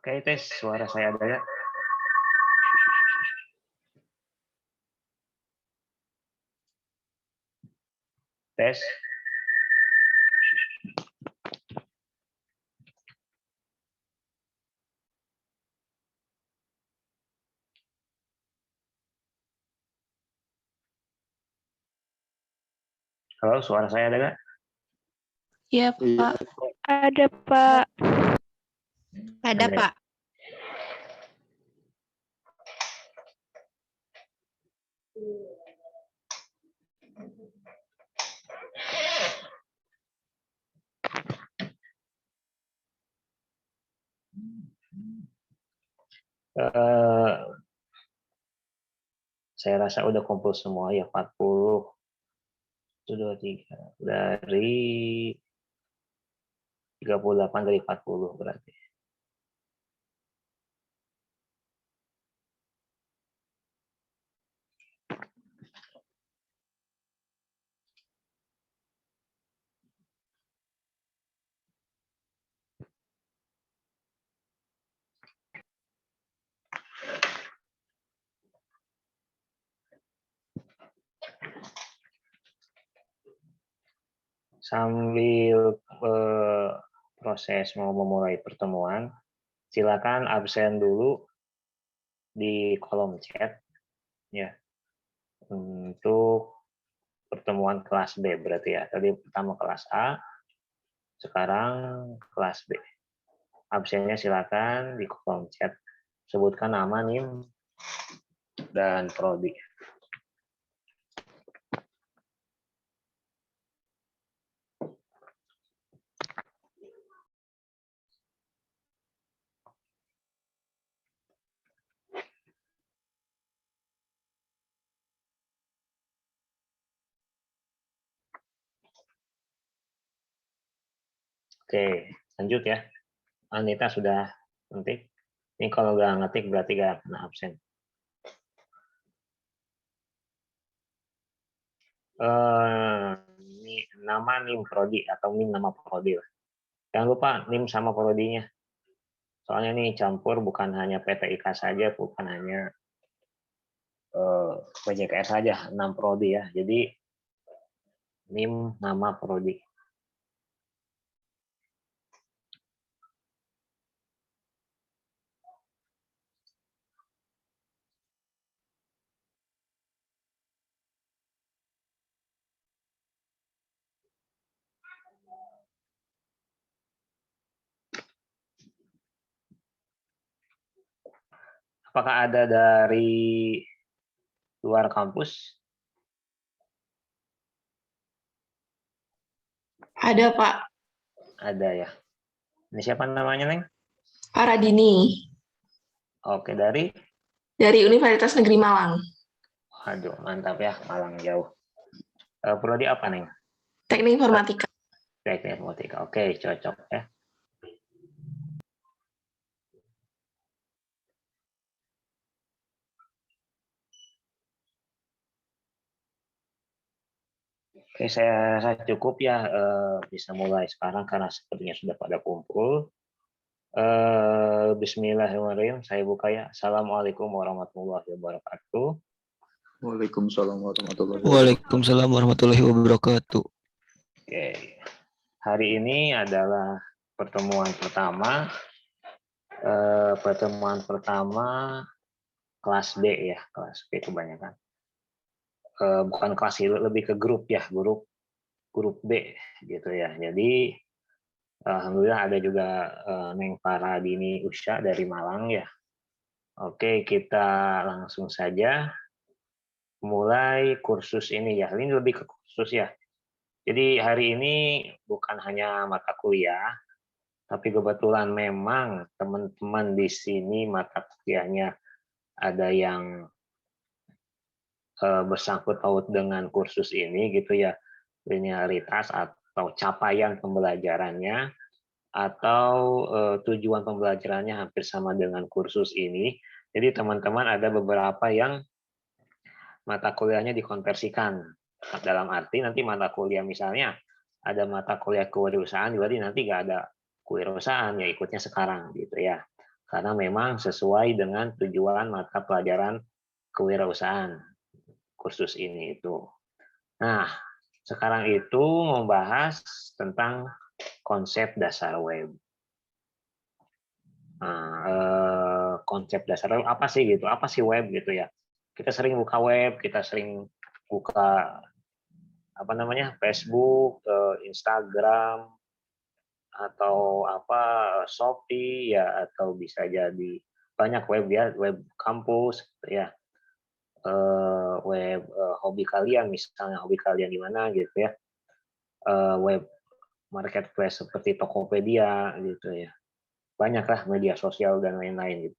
Oke, tes suara saya ada ya? Tes. Halo, suara saya ada nggak? Iya, Pak. Ada, Pak. Ada, Ada. Pak. Saya rasa udah kumpul semua ya, 40. 23. Dari 38 dari 40 berarti. Sambil proses mau memulai pertemuan, silakan absen dulu di kolom chat ya untuk pertemuan kelas B berarti ya. Tadi pertama kelas A, sekarang kelas B. Absennya silakan di kolom chat. Sebutkan nama, NIM, dan prodi. Oke, lanjut ya. Anita sudah ngetik. Ini kalau nggak ngetik berarti nggak kena absen. Ini nama NIM prodi atau NIM nama prodi lah. Jangan lupa NIM sama prodinya. Soalnya ini campur, bukan hanya PTIK saja, bukan hanya PJKR saja, 6 prodi ya. Jadi NIM nama prodi. Apakah ada dari luar kampus? Ada, Pak. Ada ya. Ini siapa namanya, Neng? Aradini. Oke, dari? Dari Universitas Negeri Malang. Waduh, mantap ya, Malang jauh. Prodi apa, Neng? Teknik Informatika. Teknik Informatika. Oke, cocok ya. Oke, saya rasa cukup ya, bisa mulai sekarang karena sepertinya sudah pada kumpul. Bismillahirrahmanirrahim, saya buka ya. Assalamualaikum warahmatullahi wabarakatuh. Waalaikumsalam warahmatullahi wabarakatuh. Waalaikumsalam warahmatullahi wabarakatuh. Oke, hari ini adalah pertemuan pertama. Kelas B ya, kelas B kebanyakan. Bukan kelas, lebih ke grup ya, grup B gitu ya. Jadi alhamdulillah ada juga Neng Paradini Usha dari Malang ya. Oke, kita langsung saja mulai kursus ini ya. Ini lebih ke kursus ya. Jadi hari ini bukan hanya mata kuliah, tapi kebetulan memang teman-teman di sini mata kuliahnya ada yang bersangkut paut dengan kursus ini gitu ya, linearitas atau capaian pembelajarannya atau tujuan pembelajarannya hampir sama dengan kursus ini. Jadi teman-teman ada beberapa yang mata kuliahnya dikonversikan, dalam arti nanti mata kuliah misalnya ada mata kuliah kewirausahaan, berarti nanti nggak ada kewirausahaan ya ikutnya sekarang gitu ya. karena memang sesuai dengan tujuan mata pelajaran kewirausahaan kursus ini itu. Nah, sekarang itu membahas tentang konsep dasar web. Nah, konsep dasar web apa sih gitu? Apa sih web gitu ya? Kita sering buka web, kita sering buka apa namanya Facebook, Instagram, atau apa Shopee ya, atau bisa jadi banyak web ya, web kampus gitu ya, web hobi kalian, misalnya hobi kalian di mana gitu ya, web marketplace seperti Tokopedia gitu ya, banyaklah media sosial dan lain-lain gitu.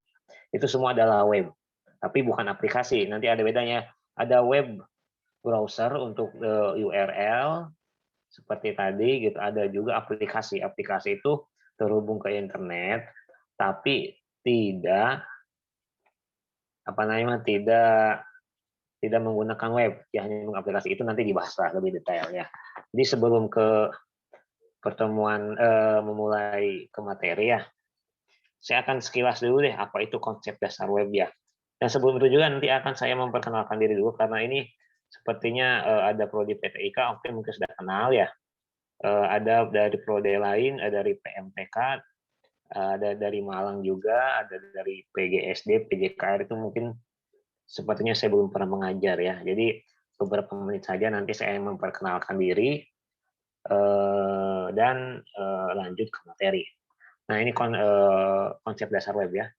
Itu semua adalah web, tapi bukan aplikasi. Nanti ada bedanya. Ada web browser untuk URL seperti tadi gitu. Ada juga aplikasi. Aplikasi itu terhubung ke internet, tapi tidak apa namanya tidak menggunakan web. Ya, hanya aplikasi itu nanti dibahas lebih detail ya. Jadi sebelum ke pertemuan memulai ke materi ya, saya akan sekilas dulu deh apa itu konsep dasar web ya. Dan sebelum itu juga nanti akan saya memperkenalkan diri dulu karena ini sepertinya ada prodi PTIK, oke mungkin sudah kenal ya. Ada dari prodi lain, ada dari PMTK, ada dari Malang juga, ada dari PGSD, PJKR itu mungkin sepertinya saya belum pernah mengajar ya. Jadi beberapa menit saja nanti saya memperkenalkan diri dan lanjut ke materi. Nah, ini konsep dasar web ya.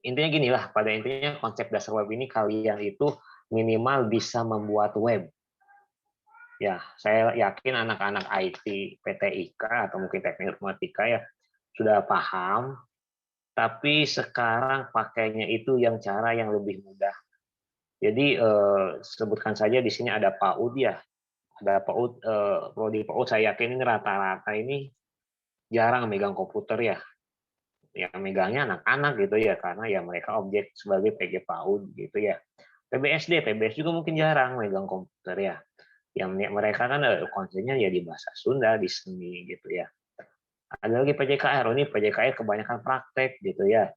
Intinya ginilah, pada intinya konsep dasar web ini kalian itu minimal bisa membuat web. Ya, saya yakin anak-anak IT PTIK atau mungkin teknik informatika ya sudah paham, tapi sekarang pakainya itu yang cara yang lebih mudah. Jadi sebutkan saja di sini ada PAUD ya, ada PAUD, prodi PAUD saya yakin ini rata-rata ini jarang megang komputer ya. Ya megangnya anak-anak gitu ya, karena ya mereka objek sebagai PG PAUD gitu ya. PBS juga mungkin jarang megang komputer ya. Yang mereka kan konsennya ya di bahasa Sunda, di seni gitu ya. Ada lagi PJKR, ini PJKR kebanyakan praktek gitu ya.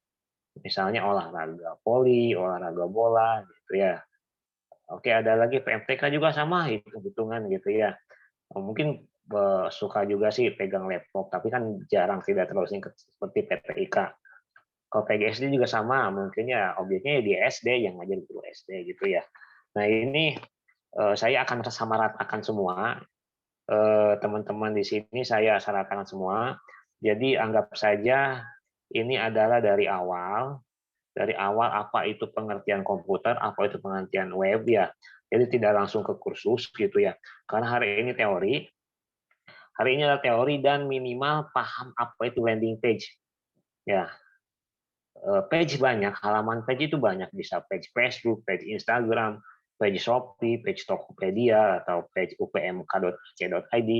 Misalnya olahraga voli, olahraga bola gitu ya. Oke, ada lagi PMTK juga sama hitung-hitungan gitu ya. Mungkin suka juga sih pegang laptop, tapi kan jarang tidak terlalu singkat seperti PTIK. Kalau PGSD juga sama, mungkin ya objeknya di SD yang ngajar guru SD gitu ya. Nah ini saya akan samaratakan semua teman-teman di sini saya sarankan semua. Jadi anggap saja ini adalah dari awal apa itu pengertian komputer, apa itu pengertian web ya. Jadi tidak langsung ke kursus gitu ya. Karena hari ini adalah teori dan minimal paham apa itu landing page. Ya, page banyak, halaman page itu banyak, bisa page Facebook, page Instagram, page Shopee, page Tokopedia, atau page upmk.ac.id,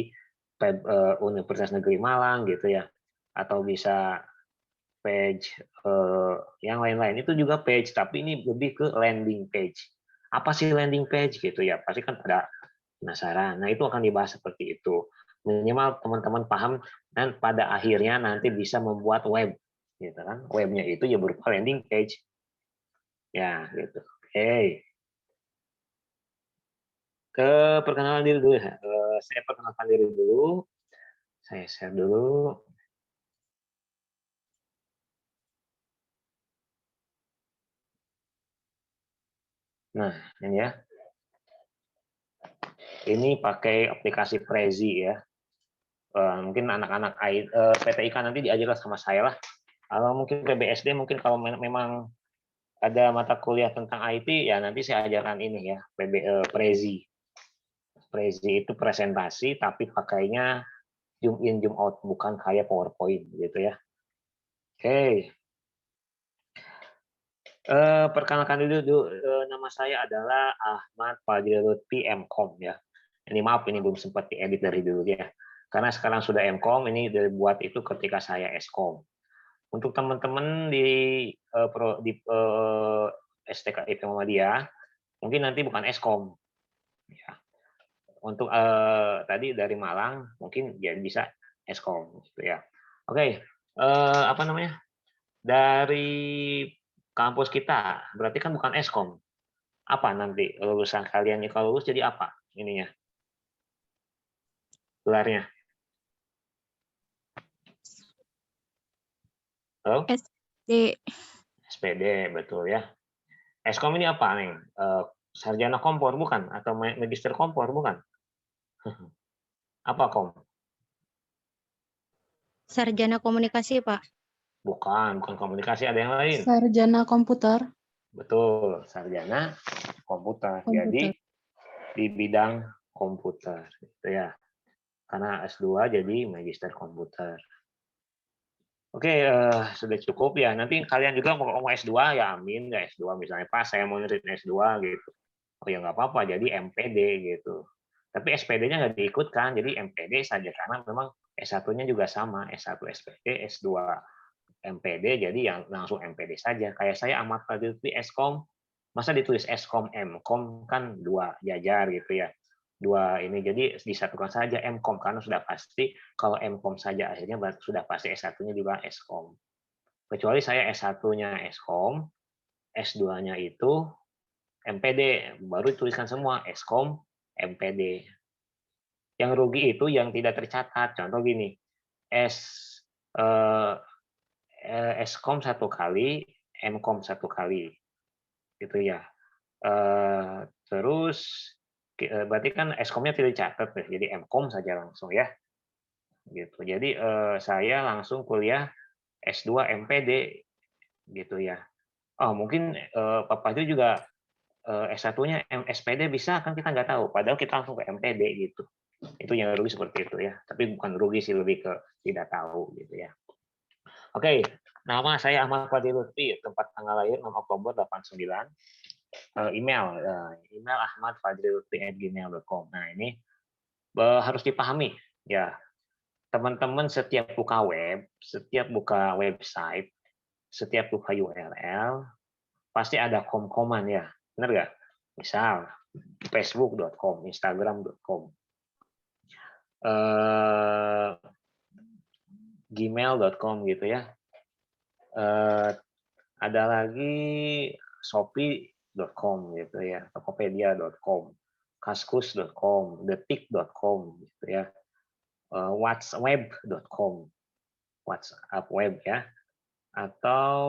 Universitas Negeri Malang gitu ya, atau bisa page yang lain-lain itu juga page, tapi ini lebih ke landing page. Apa sih landing page gitu ya? Pasti kan pada penasaran. Nah itu akan dibahas seperti itu. Minimal teman-teman paham dan pada akhirnya nanti bisa membuat web, gitu kan? Webnya itu ya berupa landing page, ya gitu. Oke. Ke perkenalan diri dulu ya. Saya perkenalkan diri dulu. Saya share dulu. Nah, ini ya. Ini pakai aplikasi Prezi ya. Mungkin anak-anak PTIK nanti diajarkan sama saya lah. Kalau mungkin PBSD mungkin kalau memang ada mata kuliah tentang IT ya nanti saya ajarkan ini ya, Prezi. Prezi itu presentasi tapi pakainya zoom in zoom out, bukan kayak PowerPoint gitu ya. Oke. Perkenalkan dulu, nama saya adalah Ahmad Fadil Lutfi MKOM ya. Ini maaf ini belum sempat diedit dari dulu ya. Karena sekarang sudah MKOM, ini dibuat itu ketika saya SKOM. Untuk teman-teman di STKIP Muhammadiyah, mungkin nanti bukan SKOM. Ya. Untuk tadi dari Malang, mungkin jadi bisa SKOM gitu ya. Oke, apa namanya? dari kampus kita, berarti kan bukan Eskom. Apa nanti lulusan kalian kalau lulus jadi apa ininya? Gelarnya? Halo? SD. SPD, betul ya. Eskom ini apa nih? Sarjana kompor bukan? Atau magister kompor bukan? Apa kom? Sarjana komunikasi, Pak. Bukan komunikasi, ada yang lain. Sarjana komputer. Betul, sarjana komputer. Jadi di bidang komputer, gitu ya. Karena S2 jadi magister komputer. Oke, sudah cukup ya. Nanti kalian juga mau S2 ya amin, ya S2 misalnya pas saya mau nerin S2 gitu. Oh ya nggak apa-apa, jadi MPD gitu. Tapi SPD-nya nggak diikutkan, jadi MPD saja karena memang S1-nya juga sama, S1 SPD, S2 MPD, jadi yang langsung MPD saja. Kayak saya Ahmad Fadil Eskom, masa ditulis Eskom Mkom kan dua jajar gitu ya. Dua ini jadi disatukan saja Mkom karena sudah pasti kalau Mkom saja akhirnya sudah pasti S1-nya juga Eskom. Kecuali saya S1-nya Eskom, S2-nya itu MPD, baru tuliskan semua Eskom MPD. Yang rugi itu yang tidak tercatat. Contoh gini, Eskom 1 kali, Mkom 1 kali, gitu ya. Terus berarti kan Eskomnya tidak dicatat, jadi Mkom saja langsung ya, gitu. Jadi saya langsung kuliah S2 MPD, gitu ya. Oh mungkin Pak Fadil juga S1-nya SPD bisa kan kita nggak tahu, padahal kita langsung ke MPD gitu. Itu yang rugi seperti itu ya. Tapi bukan rugi sih, lebih ke tidak tahu gitu ya. Oke, nama saya Ahmad Fadil Lutfi, tempat tanggal lahir 6 Oktober 89. Email ahmadfadlilutfi@gmail.com. Nah ini harus dipahami ya teman-teman, setiap buka web, setiap buka website, setiap buka URL pasti ada kom-koman ya, benar nggak? Misal facebook.com, instagram.com, gmail.com gitu ya. Ada lagi shopee.com gitu ya, tokopedia.com, kaskus.com, detik.com gitu ya, whatsapp.com, WhatsApp web ya, atau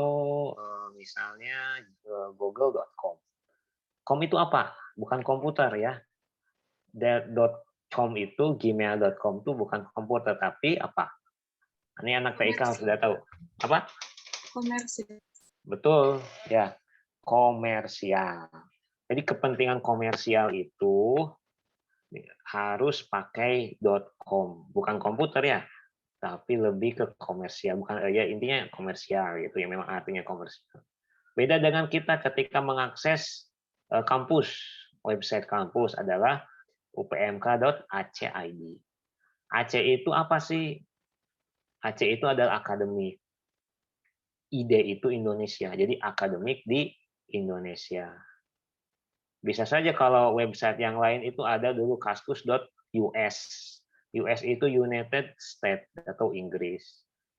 misalnya google.com. Com itu apa? Bukan komputer ya. .com itu, gmail.com itu bukan komputer, tapi apa? Ini anak TIK sudah tahu. Apa? Komersil. Betul, ya. Komersial. Jadi kepentingan komersial itu harus pakai .com, bukan komputer ya, tapi lebih ke komersial, bukan ya intinya komersial gitu ya, memang artinya komersial. Beda dengan kita ketika mengakses kampus, website kampus adalah upmk.ac.id. AC itu apa sih? AC itu adalah akademik. ID itu Indonesia, jadi akademik di Indonesia. Bisa saja kalau website yang lain itu ada dulu kaskus.us. US itu United States atau Inggris.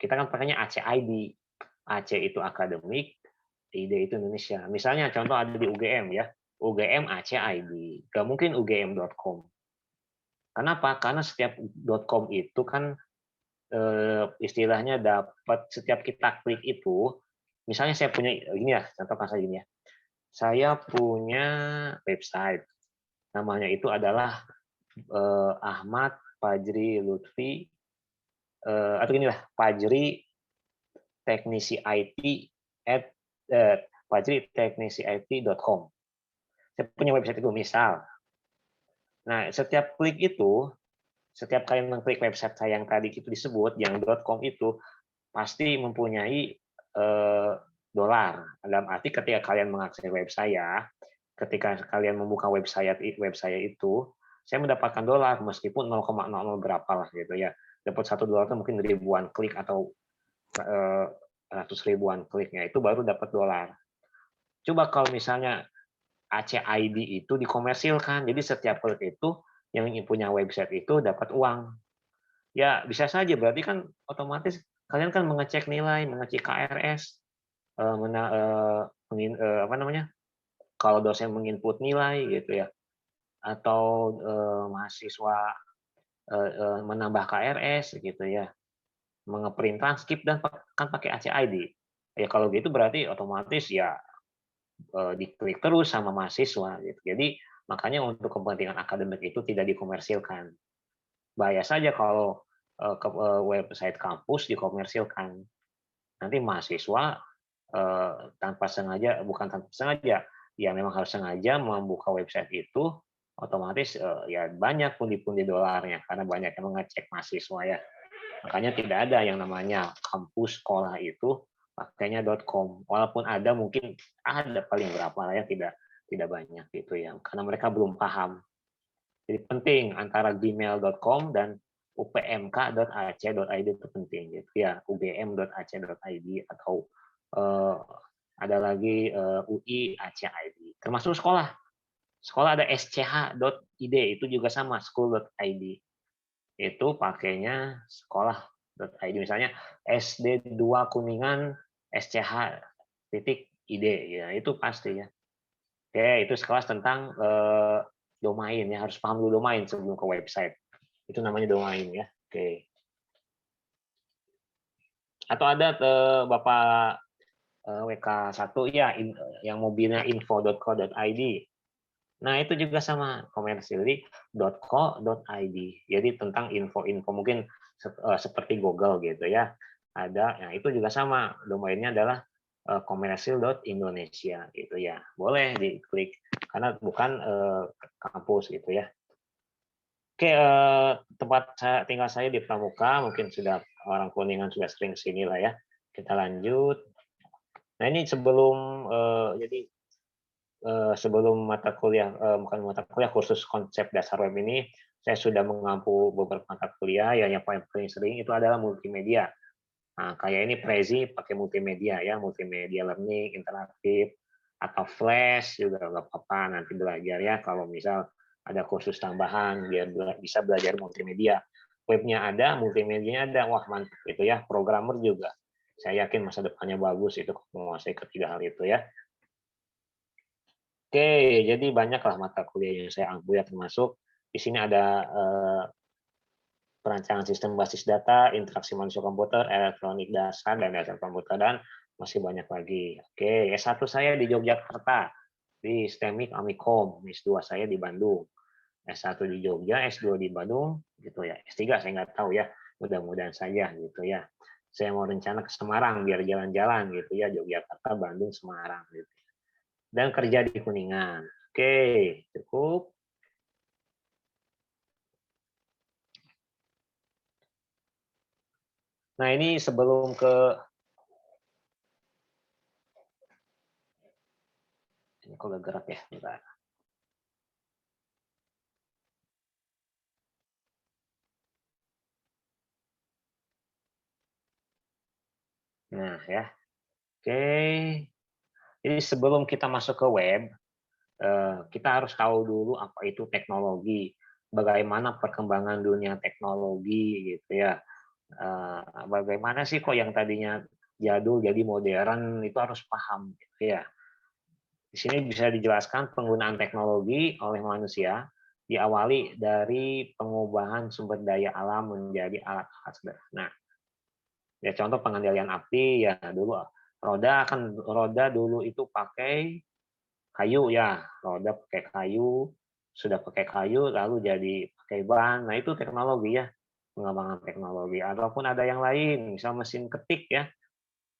Kita kan pakainya ACID. AC itu akademik, ID itu Indonesia. Misalnya contoh ada di UGM ya, UGM ACID. Gak mungkin ugm.com. Kenapa? Karena setiap .com itu kan istilahnya dapat, setiap kita klik itu, misalnya saya punya gini ya, contohkan saja gini ya, saya punya website, namanya itu adalah Ahmad Fajri Lutfi, atau gini lah, Fajri Teknisi IT fajriteknisiit.com. Saya punya website itu misal. Nah setiap klik itu, setiap kalian mengklik website saya yang tadi itu disebut, yang .com itu pasti mempunyai dolar. Dalam arti ketika kalian mengakses web saya, ketika kalian membuka web saya itu, saya mendapatkan dolar meskipun 0,00 berapa lah gitu ya. Dapat $1 itu mungkin ribuan klik atau ratus ribuan kliknya, itu baru dapat dolar. Coba kalau misalnya ACID itu dikomersilkan, jadi setiap klik itu yang punya website itu dapat uang. Ya bisa saja, berarti kan otomatis kalian kan mengecek nilai, mengecek KRS, apa namanya, kalau dosen menginput nilai gitu ya, atau mahasiswa menambah KRS gitu ya, mengeprint transkrip dan kan pakai ACID. Ya kalau gitu berarti otomatis ya diklik terus sama mahasiswa gitu. Jadi makanya untuk kepentingan akademik itu tidak dikomersilkan. Bahaya saja kalau website kampus dikomersilkan. Nanti mahasiswa tanpa sengaja, bukan tanpa sengaja, ya memang harus sengaja membuka website itu, otomatis ya banyak pundi-pundi dolarnya karena banyak yang mengecek mahasiswa ya. Makanya tidak ada yang namanya kampus sekolah itu pakainya .com. Walaupun ada mungkin ada paling berapa lah ya, tidak banyak gitu ya. Karena mereka belum paham. Jadi penting antara gmail.com dan upmk.ac.id itu penting gitu ya, ugm.ac.id atau ada lagi UI ACID. Termasuk sekolah. Sekolah ada sch.id itu juga sama school.id. Itu pakainya sekolah.id, misalnya SD 2 Kuningan sch.id ya, itu pasti ya. Oke, itu sekelas tentang domain ya, harus paham dulu domain sebelum ke website. Itu namanya domain ya. Oke. Atau ada Bapak WK1 ya, yang mobilnya info.co.id. Nah, itu juga sama commercially .co.id. Jadi tentang info-info mungkin seperti Google gitu ya. Ada, nah itu juga sama, domainnya adalah commercial.indonesia gitu ya. Boleh diklik karena bukan kampus gitu ya. Oke, tempat tinggal saya di Pramuka, mungkin sudah orang Kuningan sudah sering sini lah ya. Kita lanjut. Nah, ini sebelum jadi sebelum mata kuliah, bukan mata kuliah, khusus konsep dasar web ini, saya sudah mengampu beberapa mata kuliah ya, yang paling sering itu adalah multimedia. Nah, kayak ini Prezi pakai multimedia ya, multimedia learning, interaktif, atau Flash juga nggak apa-apa, nanti belajar ya kalau misal ada kursus tambahan biar bisa belajar multimedia. Webnya ada, multimedianya ada, wah mantap itu ya. Programmer juga, saya yakin masa depannya bagus itu menguasai ketiga hal itu ya. Oke, jadi banyaklah mata kuliah yang saya ampu ya, termasuk di sini ada perancangan sistem basis data, interaksi manusia komputer, elektronik dasar, dan dasar komputer, dan masih banyak lagi. Oke, S1 saya di Yogyakarta, di STEMIK Amikom, S2 saya di Bandung. S1 di Jogja, S2 di Bandung, gitu ya. S3 saya nggak tahu ya, mudah-mudahan saja gitu ya. Saya mau rencana ke Semarang biar jalan-jalan gitu ya, Yogyakarta, Bandung, Semarang gitu. Dan kerja di Kuningan. Oke, cukup. Nah, ini sebelum ke ini kok gak gerak ya, bentar. Nah, ya. Oke. Jadi sebelum kita masuk ke web, kita harus tahu dulu apa itu teknologi, bagaimana perkembangan dunia teknologi gitu ya. Bagaimana sih kok yang tadinya jadul jadi modern, itu harus paham gitu ya. Di sini bisa dijelaskan penggunaan teknologi oleh manusia diawali dari pengubahan sumber daya alam menjadi alat-alat sederhana. Ya contoh pengendalian api ya, dulu roda dulu itu pakai kayu ya, roda pakai kayu, sudah pakai kayu lalu jadi pakai ban. Nah, itu teknologi ya, pengembangan teknologi. Ataupun ada yang lain, misal mesin ketik ya.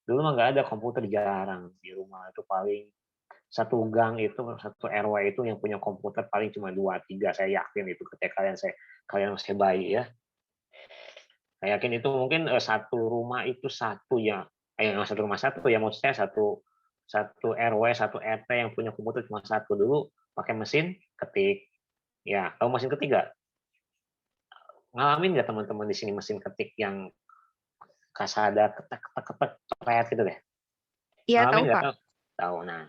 Dulu mah nggak ada komputer, jarang. Di rumah itu paling satu gang itu, satu RW itu yang punya komputer paling cuma 2, 3, saya yakin itu ketika kalian masih bayi ya. Saya yakin itu mungkin satu rumah itu satu ya, satu rumah satu ya, maksud saya satu RW, satu RT yang punya komputer cuma satu. Dulu pakai mesin ketik. Ya, tahu mesin ketik nggak? Ngalamin nggak teman-teman di sini mesin ketik yang kasada ketek ketek ketek cepet gitu deh? Iya Ngalamin tahu nggak? Pak. Tahu. Nah,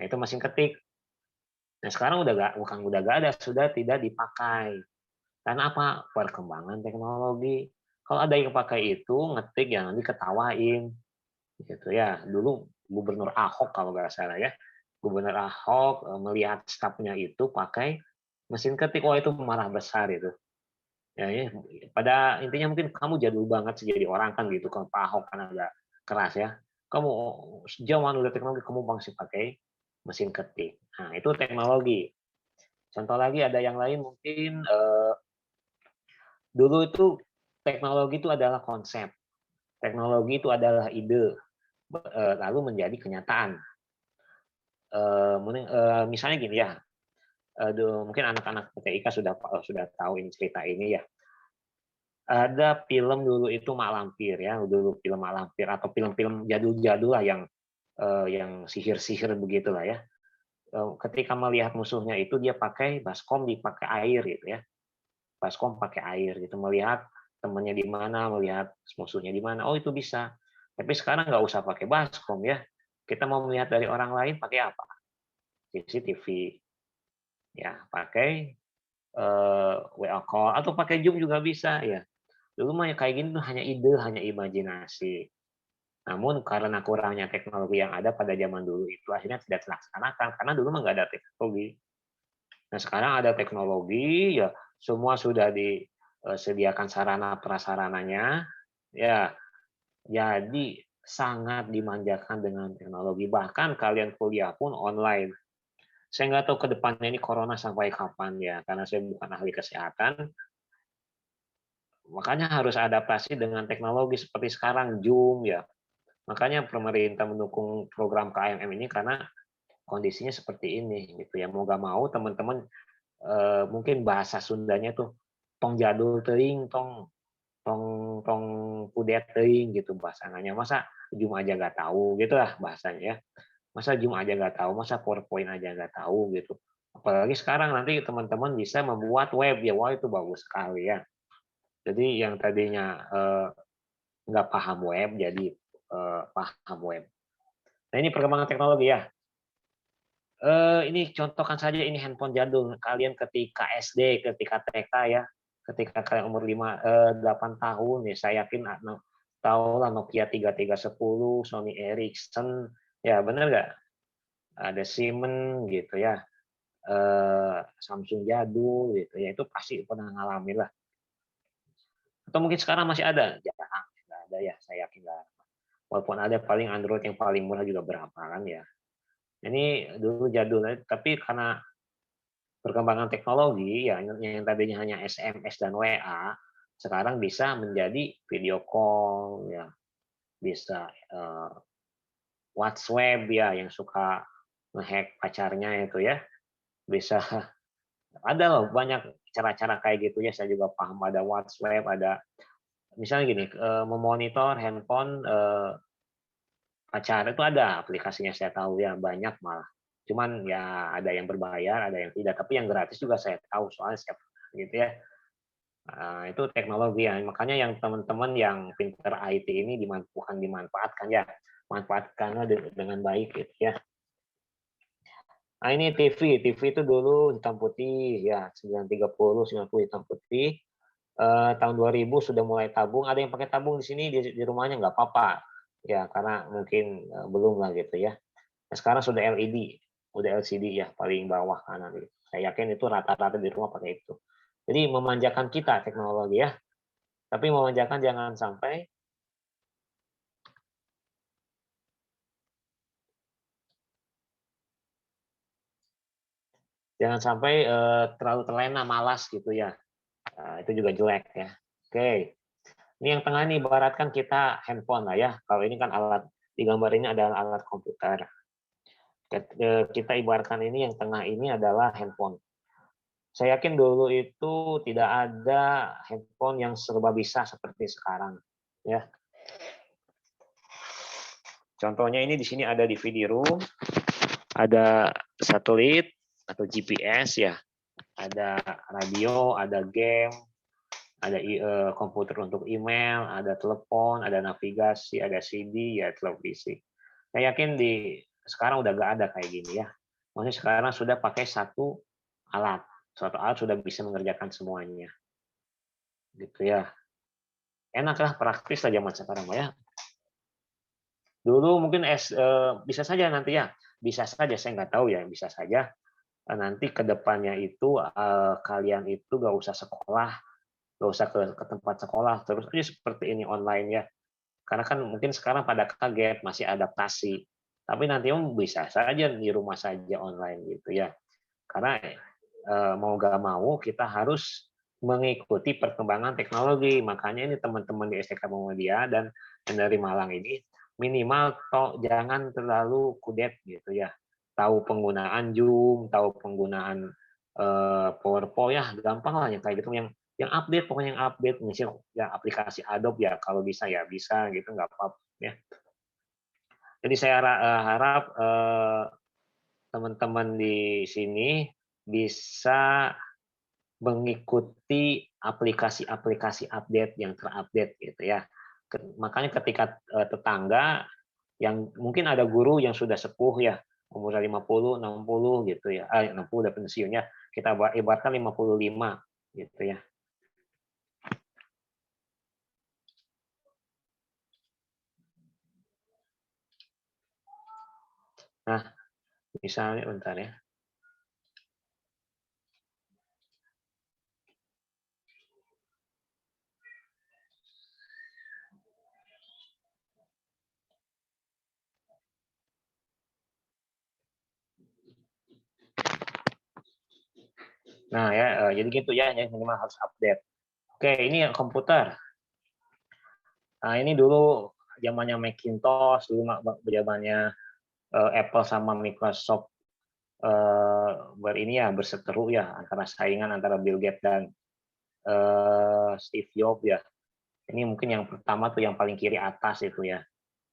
itu mesin ketik. Nah, sekarang udah nggak ada, sudah tidak dipakai. Karena apa? Perkembangan teknologi. Kalau ada yang pakai itu ngetik yang nanti ketawain gitu ya. Dulu Gubernur Ahok kalau nggak salah ya. Gubernur Ahok melihat stafnya itu pakai mesin ketik, wah itu marah besar itu. Ya, pada intinya mungkin kamu jadul banget sih jadi orang kan gitu kan, Pak Ahok kan agak keras ya. Kamu zaman udah teknologi kamu masih pakai mesin ketik. Nah, itu teknologi. Contoh lagi ada yang lain mungkin dulu itu teknologi itu adalah konsep. Teknologi itu adalah ide, lalu menjadi kenyataan. Misalnya gini ya, mungkin anak-anak PTIK sudah tahu ini cerita ini ya. Ada film dulu itu Mak Lampir ya, dulu film Mak Lampir atau film-film jadul-jadul lah yang sihir-sihir begitulah ya. Ketika melihat musuhnya itu dia pakai baskom dipakai air gitu ya. Baskom pakai air gitu, melihat temannya di mana, melihat musuhnya di mana. Oh itu bisa. Tapi sekarang nggak usah pakai baskom ya. Kita mau melihat dari orang lain pakai apa? CCTV. Ya, pakai WA call atau pakai Zoom juga bisa ya. Dulu mah kayak gini tuh hanya ide, hanya imajinasi. Namun karena kurangnya teknologi yang ada pada zaman dulu itu akhirnya tidak terlaksanakan karena dulu mah nggak ada teknologi. Nah sekarang ada teknologi ya semua sudah disediakan sarana prasarananya ya jadi sangat dimanjakan dengan teknologi bahkan kalian kuliah pun online. Saya nggak tahu ke depannya ini corona sampai kapan ya karena saya bukan ahli kesehatan. Makanya harus adaptasi dengan teknologi seperti sekarang Zoom ya. Makanya pemerintah mendukung program KMM ini karena kondisinya seperti ini gitu ya. Mau gak mau teman-teman mungkin bahasa Sundanya tuh tong jadul teuing, tong tong tong pudet teuing gitu bahasanya. Masa Zoom aja gak tahu gitu lah bahasanya ya. Masa Zoom aja gak tahu, masa PowerPoint aja gak tahu gitu. Apalagi sekarang nanti teman-teman bisa membuat web ya, wah itu bagus sekali ya. Jadi yang tadinya nggak paham web jadi paham web. Nah ini perkembangan teknologi ya. Ini contohkan saja ini handphone jadul. Kalian ketika SD, ketika TK ya, ketika kalian umur 8 tahun ya, saya yakin tahu lah Nokia 3310, Sony Ericsson, ya benar nggak? Ada Siemens gitu ya, Samsung jadul gitu ya, itu pasti pernah ngalamin lah. Atau mungkin sekarang masih ada? Jarang, nggak ada ya, saya yakin nggak. Walaupun ada paling Android yang paling murah juga berapa kan ya. Ini dulu jadul, tapi karena perkembangan teknologi ya yang tadinya hanya SMS dan WA sekarang bisa menjadi video call ya, bisa WhatsApp ya yang suka ngehack pacarnya itu ya, bisa ada loh banyak cara-cara kayak gitu ya, saya juga paham ada WhatsApp, ada misalnya gini memonitor handphone pacar itu ada aplikasinya saya tahu ya banyak malah. Cuman ya ada yang berbayar, ada yang tidak. Tapi yang gratis juga saya tahu soalnya saya gitu ya. Itu teknologi ya. Makanya yang teman-teman yang pinter IT ini bukan dimanfaatkan ya, manfaatkannya dengan baik gitu ya. Nah ini TV itu dulu hitam putih ya 930 90 hitam putih. Tahun 2000 sudah mulai tabung. Ada yang pakai tabung di sini di rumahnya nggak apa-apa ya karena mungkin belum lah gitu ya. Nah, sekarang sudah LED, udah LCD ya paling bawah kanan gitu. Saya yakin itu rata-rata di rumah pakai itu. Jadi memanjakan kita teknologi ya, tapi memanjakan jangan sampai terlalu terlena, malas gitu ya. Itu juga jelek ya. Oke, ini yang tengah ini ibaratkan kita handphone lah ya. Kalau ini kan alat di gambar ini adalah alat komputer. Kita ibaratkan ini yang tengah ini adalah handphone. Saya yakin dulu itu tidak ada handphone yang serba bisa seperti sekarang, ya. Contohnya ini di sini ada DVD room, ada satelit atau GPS ya, ada radio, ada game, ada komputer untuk email, ada telepon, ada navigasi, ada CD, ya televisi. Saya yakin sekarang udah nggak ada kayak gini ya. Maksudnya sekarang sudah pakai satu alat sudah bisa mengerjakan semuanya. Gitu ya. Enak lah, praktis lah zaman sekarang ya. dulu mungkin bisa saja nanti ya, bisa saja saya nggak tahu ya, bisa saja nanti ke depannya itu kalian itu nggak usah sekolah, nggak usah ke tempat sekolah, terus aja seperti ini online ya. Karena kan mungkin sekarang pada kaget, masih adaptasi. Tapi nanti bisa saja di rumah saja online gitu ya. Karena mau nggak mau kita harus mengikuti perkembangan teknologi. Makanya ini teman-teman di STK Muhammadiyah dan dari Malang ini minimal jangan terlalu kudet gitu ya. Tahu penggunaan Zoom, tahu penggunaan PowerPoint ya, gampang lah yang kayak gitu yang update, pokoknya yang update, misalnya ya aplikasi Adobe ya kalau bisa ya bisa gitu, nggak apa-apa ya. Jadi saya harap teman-teman di sini bisa mengikuti aplikasi-aplikasi update yang terupdate gitu ya. Makanya ketika tetangga yang mungkin ada guru yang sudah sepuh ya, umur 50, 60 gitu ya. 60 udah pensiun ya. Kita ibaratkan 55 gitu ya. Nah, misalnya bentar ya. Nah ya, jadi gitu ya, yang minimal harus update. Oke, ini yang komputer. Nah ini dulu zamannya Macintosh, dulu zamannya Apple sama Microsoft berseteru ya antara saingan antara Bill Gates dan Steve Jobs ya. Ini mungkin yang pertama tuh yang paling kiri atas itu ya.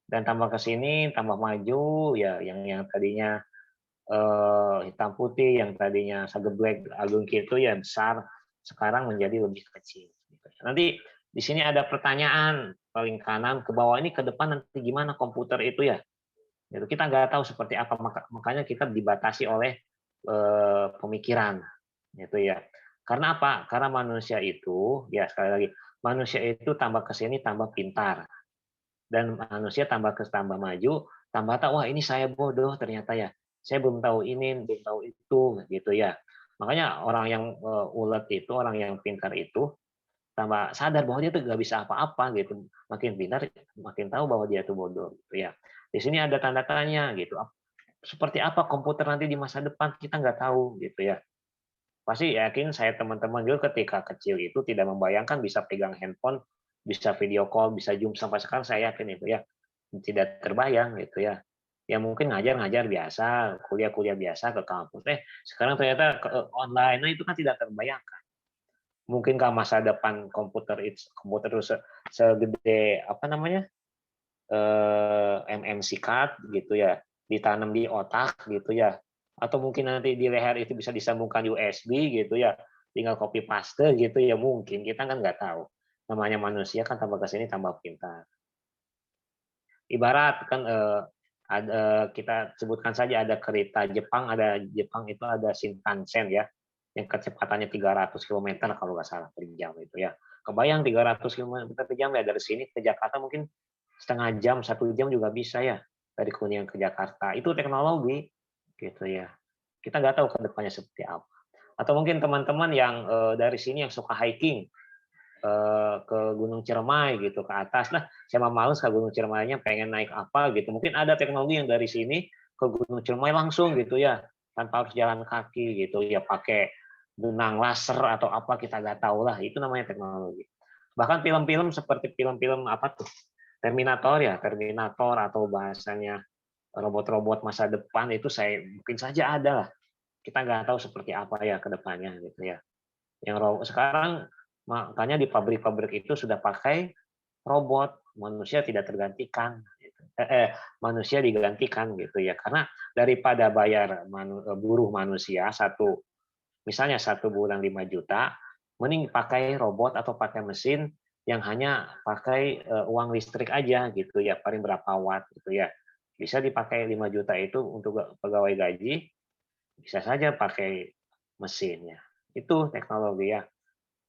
Dan tambah ke sini tambah maju ya yang tadinya hitam putih, yang tadinya sageblek agung itu ya besar, sekarang menjadi lebih kecil. Nanti di sini ada pertanyaan paling kanan ke bawah ini ke depan nanti gimana komputer itu ya. Itu kita nggak tahu seperti apa, makanya kita dibatasi oleh pemikiran gitu ya. Karena apa? Karena manusia itu ya sekali lagi manusia itu tambah ke sini tambah pintar dan manusia tambah maju tambah tahu wah ini saya bodoh ternyata ya. Saya belum tahu ini, belum tahu itu gitu ya. Makanya orang yang ulet itu, orang yang pintar itu tambah sadar bahwa dia tuh nggak bisa apa-apa gitu. Makin pintar, makin tahu bahwa dia tuh bodoh gitu ya. Di sini ada tanda tanya gitu. Seperti apa komputer nanti di masa depan kita nggak tahu gitu ya. Pasti yakin saya teman-teman juga ketika kecil itu tidak membayangkan bisa pegang handphone, bisa video call, bisa Zoom sampai sekarang saya yakin itu ya tidak terbayang gitu ya. Ya mungkin ngajar-ngajar biasa, kuliah-kuliah biasa ke kampus. Sekarang ternyata online, nah itu kan tidak terbayangkan. Mungkinkah masa depan komputer itu segede apa namanya MMC card gitu ya, ditanam di otak gitu ya, atau mungkin nanti di leher itu bisa disambungkan USB gitu ya, tinggal copy paste gitu ya mungkin kita kan nggak tahu. Namanya manusia kan tambah ke sini tambah pintar. Ibarat kan kita sebutkan saja ada kereta Jepang, itu ada Shinkansen ya, yang kecepatannya 300 km kalau nggak salah per jam itu ya. Kebayang 300 km per jam ya dari sini ke Jakarta mungkin setengah jam, 1 jam juga bisa ya dari Kuningan ke Jakarta. Itu teknologi gitu ya. Kita nggak tahu ke depannya seperti apa. Atau mungkin teman-teman yang dari sini yang suka hiking ke Gunung Ciremai gitu ke atas. Nah, saya mau males ke Gunung Ciremainya pengen naik apa gitu. Mungkin ada teknologi yang dari sini ke Gunung Ciremai langsung gitu ya, tanpa harus jalan kaki gitu ya pakai benang laser atau apa kita nggak tahu lah. Itu namanya teknologi. Bahkan film-film seperti film-film apa tuh Terminator ya, Terminator atau bahasanya robot-robot masa depan itu saya mungkin saja ada lah. Kita nggak tahu seperti apa ya ke depannya gitu ya. Yang sekarang makanya di pabrik-pabrik itu sudah pakai robot, manusia tidak tergantikan. Gitu. Manusia digantikan gitu ya. Karena daripada bayar buruh manusia misalnya 1 bulan 5 juta, mending pakai robot atau pakai mesin yang hanya pakai uang listrik aja gitu ya, paling berapa watt gitu ya. Bisa dipakai 5 juta itu untuk pegawai gaji, bisa saja pakai mesinnya. Itu teknologi ya.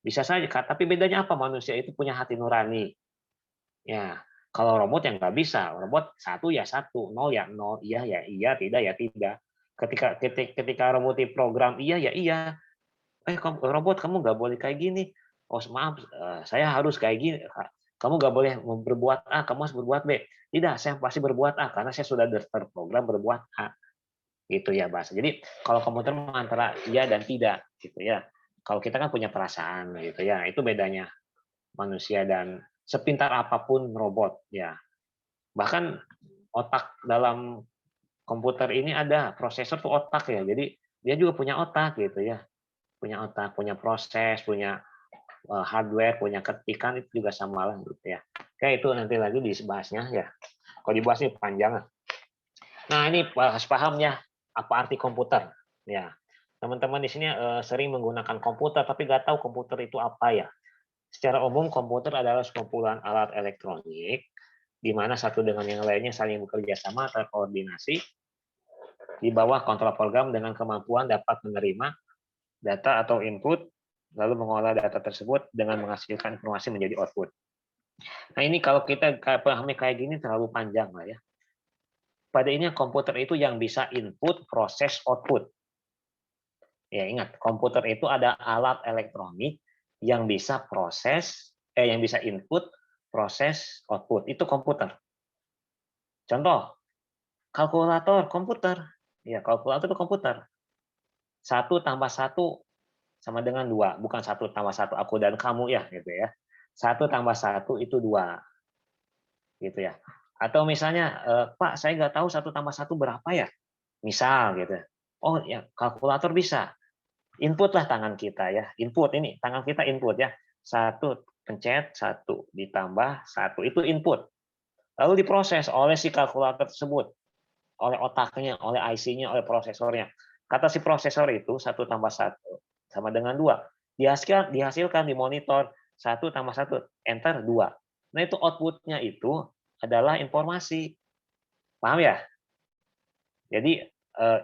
Bisa saja, tapi bedanya apa? Manusia itu punya hati nurani. Ya, Kalau robot yang nggak bisa, robot 1 ya 1, 0 ya 0, iya ya iya, tidak ya tidak. Ketika robot diprogram iya ya iya, robot kamu nggak boleh kayak gini. Oh maaf, saya harus kayak gini. Kamu nggak boleh berbuat A, kamu harus berbuat B. Tidak, saya pasti berbuat A karena saya sudah terprogram berbuat A. Gitu ya bahasa. Jadi kalau komputer antara iya dan tidak gitu ya. Kalau kita kan punya perasaan gitu ya. Itu bedanya manusia dan sepintar apapun robot ya. Bahkan otak dalam komputer ini ada prosesor tuh otak ya. Jadi dia juga punya otak gitu ya. Punya otak, punya proses, punya hardware, punya ketikan itu juga sama lah gitu ya. Oke, itu nanti lagi dibahasnya ya. Kalau dibahas ini panjang. Nah, ini harus paham ya apa arti komputer. Ya, teman-teman di sini sering menggunakan komputer tapi nggak tahu komputer itu apa ya. Secara umum komputer adalah sekumpulan alat elektronik di mana satu dengan yang lainnya saling bekerja sama atau koordinasi di bawah kontrol program dengan kemampuan dapat menerima data atau input lalu mengolah data tersebut dengan menghasilkan informasi menjadi output. Nah ini kalau kita pahami kayak gini terlalu panjang lah ya. Pada ini komputer itu yang bisa input, proses, output. Ya ingat, komputer itu ada alat elektronik yang bisa yang bisa input, proses, output. Itu komputer. Contoh, kalkulator komputer. Ya, kalkulator itu komputer. 1 tambah 1 sama dengan 2. Bukan 1 tambah 1 aku dan kamu ya, gitu ya. 1 tambah 1 itu 2. Gitu ya. Atau misalnya, Pak, saya nggak tahu 1 tambah 1 berapa ya? Misal gitu. Oh ya, kalkulator bisa. Inputlah tangan kita ya. Input ini, tangan kita input ya. 1 pencet, 1 ditambah 1 itu input. Lalu diproses oleh si kalkulator tersebut, oleh otaknya, oleh IC-nya, oleh prosesornya. Kata si prosesor itu 1 tambah 1 sama dengan 2. Dihasilkan di monitor 1 tambah 1, enter 2. Nah itu output-nya itu adalah informasi. Paham ya? Jadi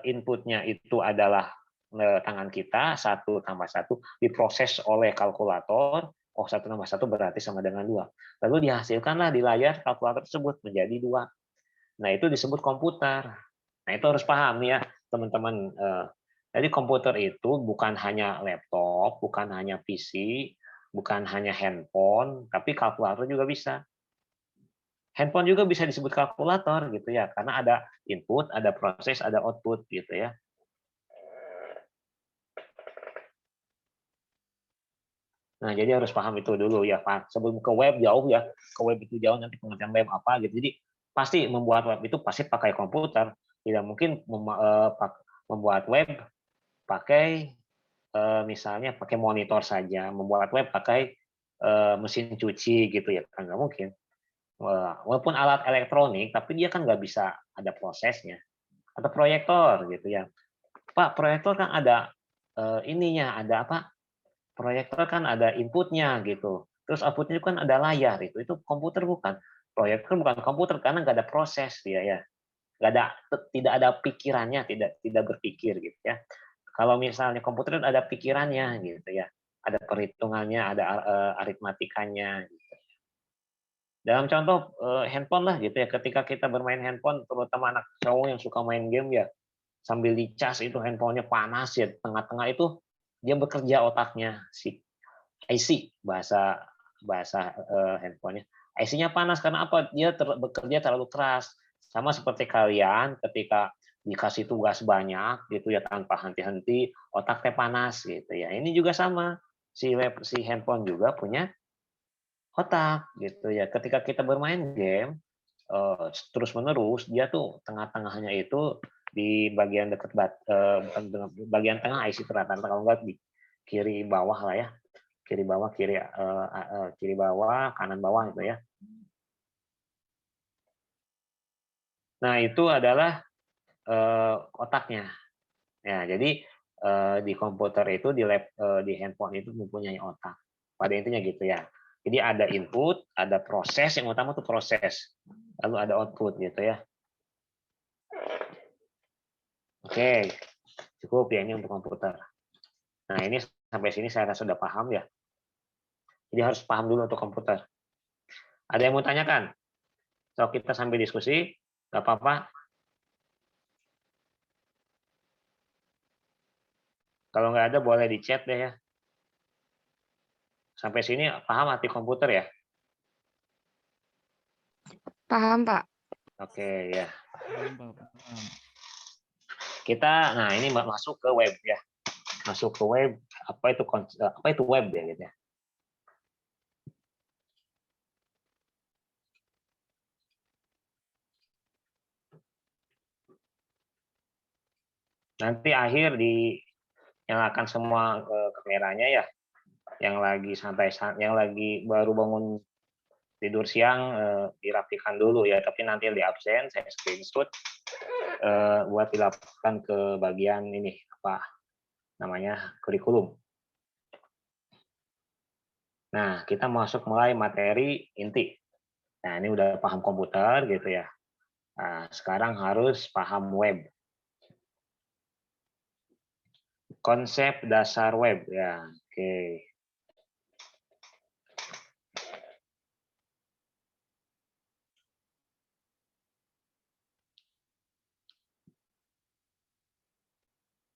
input-nya itu adalah tangan kita, 1 tambah 1 diproses oleh kalkulator, oh 1 tambah 1 berarti sama dengan 2. Lalu dihasilkanlah di layar kalkulator tersebut menjadi 2. Nah itu disebut komputer. Nah itu harus paham ya teman-teman. Jadi komputer itu bukan hanya laptop, bukan hanya PC, bukan hanya handphone, tapi kalkulator juga bisa. Handphone juga bisa disebut kalkulator gitu ya, karena ada input, ada proses, ada output gitu ya. Nah, jadi harus paham itu dulu ya, Pak. Sebelum ke web jauh ya, ke web itu jauh nanti pengertian web apa gitu. Jadi pasti membuat web itu pasti pakai komputer. Tidak mungkin membuat web pakai misalnya pakai monitor saja, membuat web pakai mesin cuci gitu ya, kan nggak mungkin. Walaupun alat elektronik, tapi dia kan nggak bisa ada prosesnya. Atau proyektor gitu ya. Pak, proyektor kan ada ininya, ada apa? Proyektor kan ada inputnya gitu. Terus outputnya kan ada layar itu komputer bukan. Proyektor bukan komputer karena nggak ada proses dia ya. Tidak ada pikirannya, tidak berpikir gitu ya. Kalau misalnya komputer ada pikirannya gitu ya. Ada perhitungannya, ada aritmatikanya. Gitu. Dalam contoh handphone lah gitu ya. Ketika kita bermain handphone, terutama anak cowok yang suka main game ya, sambil dicas itu handphonenya panas ya, tengah-tengah itu dia bekerja otaknya si IC bahasa bahasa handphonenya. IC-nya panas karena apa? Dia bekerja terlalu keras. Sama seperti kalian ketika dikasih tugas banyak gitu ya tanpa henti-henti, otaknya panas gitu ya. Ini juga sama. Si handphone juga punya otak gitu ya. Ketika kita bermain game terus-menerus, dia tuh tengah-tengahnya itu di bagian dekat bagian tengah IC rata-rata kalau enggak di kiri bawah lah ya. Kiri bawah, kiri bawah, kanan bawah itu ya. Nah, itu adalah otaknya. Ya, jadi di komputer itu di handphone itu mempunyai otak. Pada intinya gitu ya. Jadi ada input, ada proses, yang utama itu proses. Lalu ada output gitu ya. Oke, cukup ya ini untuk komputer. Nah, ini sampai sini saya rasa sudah paham ya. Jadi harus paham dulu untuk komputer. Ada yang mau tanyakan? So kita sambil diskusi, nggak apa-apa. Kalau nggak ada boleh di chat deh ya. Sampai sini paham arti komputer ya? Paham, Pak. Oke ya. Kita, nah ini masuk ke web ya. Masuk ke web, apa itu web ya gitu ya. Nanti akhir dinyalakan semua kameranya ya. Yang lagi santai, yang lagi baru bangun tidur siang dirapikan dulu ya. Tapi nanti di absen saya screenshot buat dilaporkan ke bagian ini apa namanya kurikulum. Nah kita masuk mulai materi inti. Nah ini udah paham komputer gitu ya. Nah, sekarang harus paham web. Konsep dasar web ya. Oke.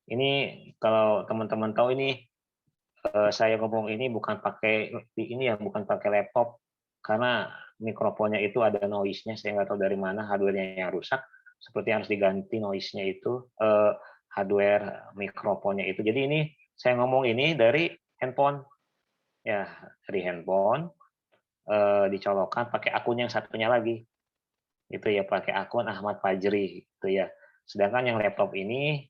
Ini kalau teman-teman tahu ini saya ngomong ini bukan pakai bukan pakai laptop karena mikrofonnya itu ada noise-nya, saya nggak tahu dari mana hardware-nya yang rusak, seperti harus diganti noise-nya itu hardware mikrofonnya itu. Jadi ini saya ngomong ini dari handphone ya, dari handphone dicolokkan pakai akun yang satunya lagi. Itu ya pakai akun Ahmad Fajri itu ya. Sedangkan yang laptop ini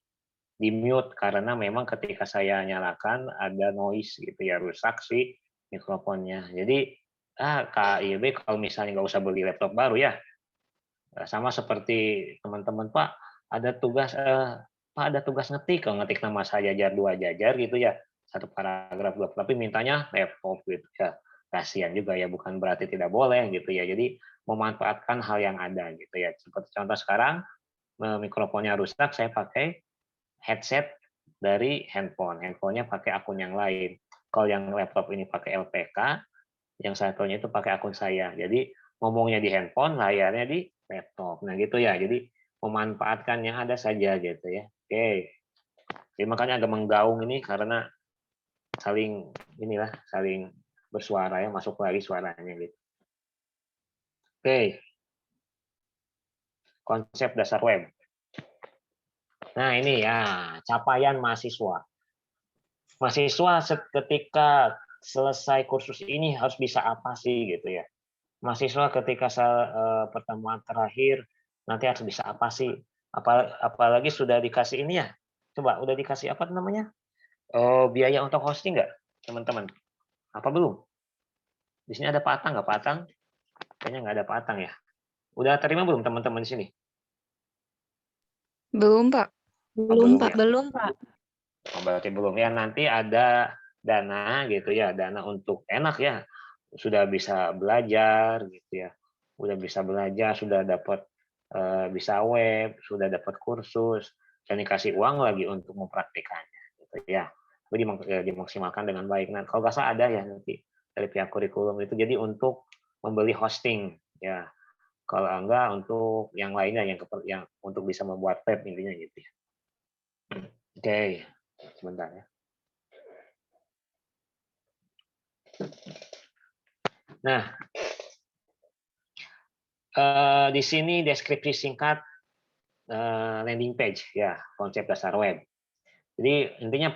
di mute karena memang ketika saya nyalakan ada noise gitu ya, rusak si mikrofonnya. Jadi Kak IB kalau misalnya nggak usah beli laptop baru ya, sama seperti teman-teman Pak ada tugas ngetik, kalau ngetik nama saya jajar 2 jajar gitu ya, satu paragraf dua, tapi mintanya laptop gitu ya. Kasihan juga ya, bukan berarti tidak boleh gitu ya. Jadi memanfaatkan hal yang ada gitu ya. Seperti contoh sekarang mikrofonnya rusak, saya pakai headset dari handphone. Handphonenya pakai akun yang lain. Kalau yang laptop ini pakai LPK, yang satunya itu pakai akun saya. Jadi ngomongnya di handphone, layarnya di laptop. Nah gitu ya. Jadi memanfaatkan yang ada saja gitu ya. Oke. Jadi makanya agak menggaung ini karena saling bersuara ya, masuk lagi suaranya gitu. Oke. Konsep dasar web. Nah ini ya, capaian mahasiswa. Mahasiswa ketika selesai kursus ini harus bisa apa sih gitu ya. Mahasiswa ketika pertemuan terakhir nanti harus bisa apa sih? Apalagi sudah dikasih ini ya. Coba udah dikasih apa namanya? Biaya untuk hosting nggak, teman-teman? Apa belum? Di sini ada Pak Atang nggak, Pak Atang? Kayaknya nggak ada Pak Atang ya. Udah terima belum teman-teman di sini? Belum, Pak. Belum, Pak. ya. Belum, Pak. Oh, berarti belum ya. Nanti ada dana gitu ya, dana untuk enak ya. Sudah bisa belajar gitu ya. Udah bisa belajar, sudah dapat bisa web, sudah dapat kursus, dan dikasih uang lagi untuk mempraktikannya gitu ya. Tapi dimaksimalkan dengan baik. Nah, kalau nggak salah ada ya nanti dari pihak kurikulum itu, jadi untuk membeli hosting ya. Kalau enggak untuk yang lainnya yang untuk bisa membuat web intinya gitu ya. Oke, sebentar ya. Nah, di sini deskripsi singkat landing page ya, konsep dasar web. Jadi intinya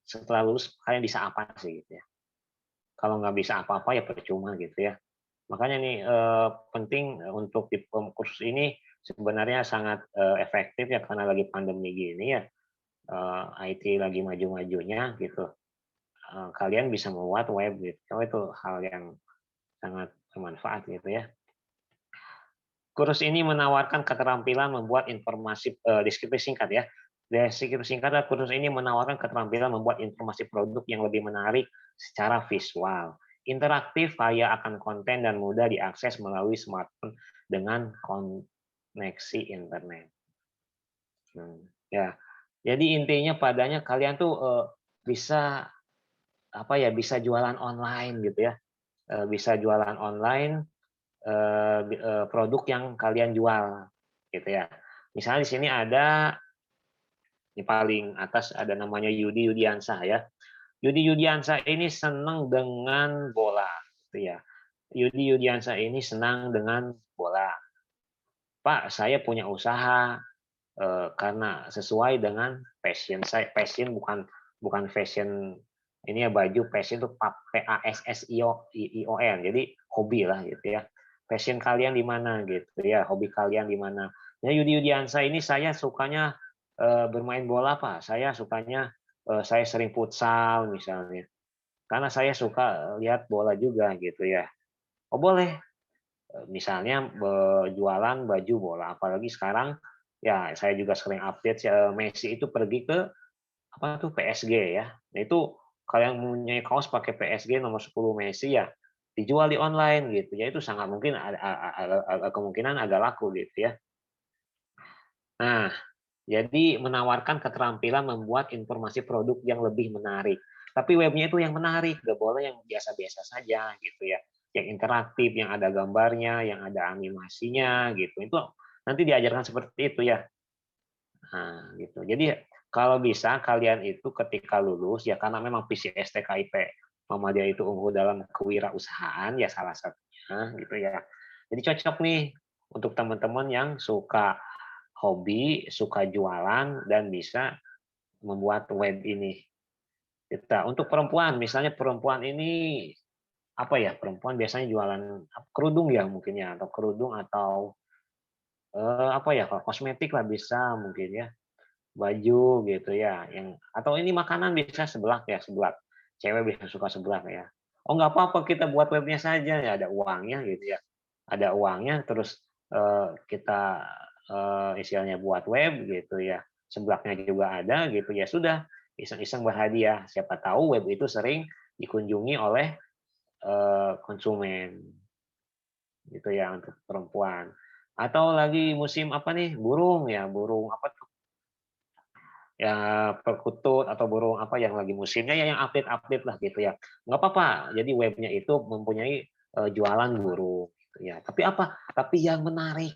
setelah lulus kalian bisa apa sih gitu ya. Kalau nggak bisa apa-apa ya percuma gitu ya. Makanya nih penting untuk di kursus ini sebenarnya sangat efektif ya, karena lagi pandemi gini ya, IT lagi maju-majunya gitu. Kalian bisa membuat web gitu. Itu hal yang sangat bermanfaat gitu ya. Kursus ini menawarkan keterampilan membuat deskripsi singkat ya. Deskripsi singkat adalah kursus ini menawarkan keterampilan membuat informasi produk yang lebih menarik secara visual, interaktif, kaya akan konten, dan mudah diakses melalui smartphone dengan koneksi internet. Ya, jadi intinya padanya kalian tuh bisa bisa jualan online gitu ya, bisa jualan online produk yang kalian jual, gitu ya. Misalnya di sini ada, di paling atas ada namanya Yudi Yudiansah ya. Yudi Yudiansah ini senang dengan bola, gitu ya. Yudi Yudiansah ini senang dengan bola. Pak, saya punya usaha karena sesuai dengan passion saya. Passion bukan fashion ini ya, baju passion itu PASSION. Jadi hobi lah gitu ya. Passion kalian di mana gitu ya, hobi kalian di mana. Ya, Yudi Yudiansa ini saya sukanya bermain bola Pak. Saya sukanya saya sering futsal misalnya. Karena saya suka lihat bola juga gitu ya. Oh boleh. Misalnya jualan baju bola, apalagi sekarang ya saya juga sering update Messi itu pergi ke apa tuh PSG ya. Nah itu kalau yang punya kaos pakai PSG nomor 10 Messi ya dijual di online gitu ya, itu sangat mungkin kemungkinan agak laku gitu ya. Nah, jadi menawarkan keterampilan membuat informasi produk yang lebih menarik. Tapi webnya itu yang menarik, nggak boleh yang biasa-biasa saja gitu ya. Yang interaktif, yang ada gambarnya, yang ada animasinya gitu. Itu nanti diajarkan seperti itu ya. Nah, gitu. Jadi kalau bisa kalian itu ketika lulus ya, karena memang PCSTKIP Muhammadiyah itu unggul dalam kewirausahaan ya salah satunya gitu ya. Jadi cocok nih untuk teman-teman yang suka hobi, suka jualan dan bisa membuat web ini. Kita untuk perempuan, misalnya perempuan ini apa ya? Perempuan biasanya jualan kerudung ya mungkin ya, atau kerudung atau apa ya? Kosmetik lah bisa mungkin ya, baju gitu ya. Yang atau ini makanan bisa seblak ya, seblak. Cewek bisa suka seblak ya. Oh nggak apa-apa kita buat webnya saja ya, ada uangnya gitu ya. Ada uangnya terus kita istilahnya buat web gitu ya. Seblaknya juga ada gitu ya. Sudah iseng-iseng berhadiah. Siapa tahu web itu sering dikunjungi oleh konsumen gitu ya untuk perempuan. Atau lagi musim apa nih? Burung ya, burung apa tuh? Ya perkutut atau burung apa yang lagi musimnya ya yang update-update lah gitu ya. Nggak apa-apa. Jadi webnya itu mempunyai jualan burung gitu ya. Tapi apa? Tapi yang menarik.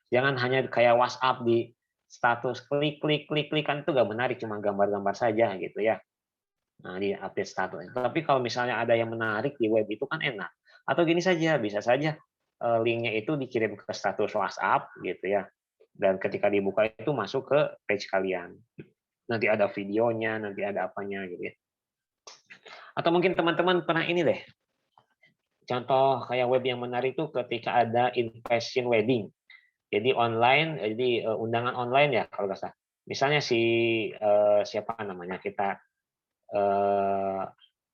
Jangan hanya kayak WhatsApp di status klik klik klik klik kan itu nggak menarik, cuma gambar-gambar saja gitu ya. Nah, di update status. Tapi kalau misalnya ada yang menarik di web itu kan enak. Atau gini saja, bisa saja linknya itu dikirim ke status WhatsApp gitu ya. Dan ketika dibuka itu masuk ke page kalian. Nanti ada videonya, nanti ada apanya gitu ya. Atau mungkin teman-teman pernah ini deh. Contoh kayak web yang menarik itu ketika ada in-person wedding. Jadi online, jadi undangan online ya kalau nggak salah. Misalnya siapa namanya kita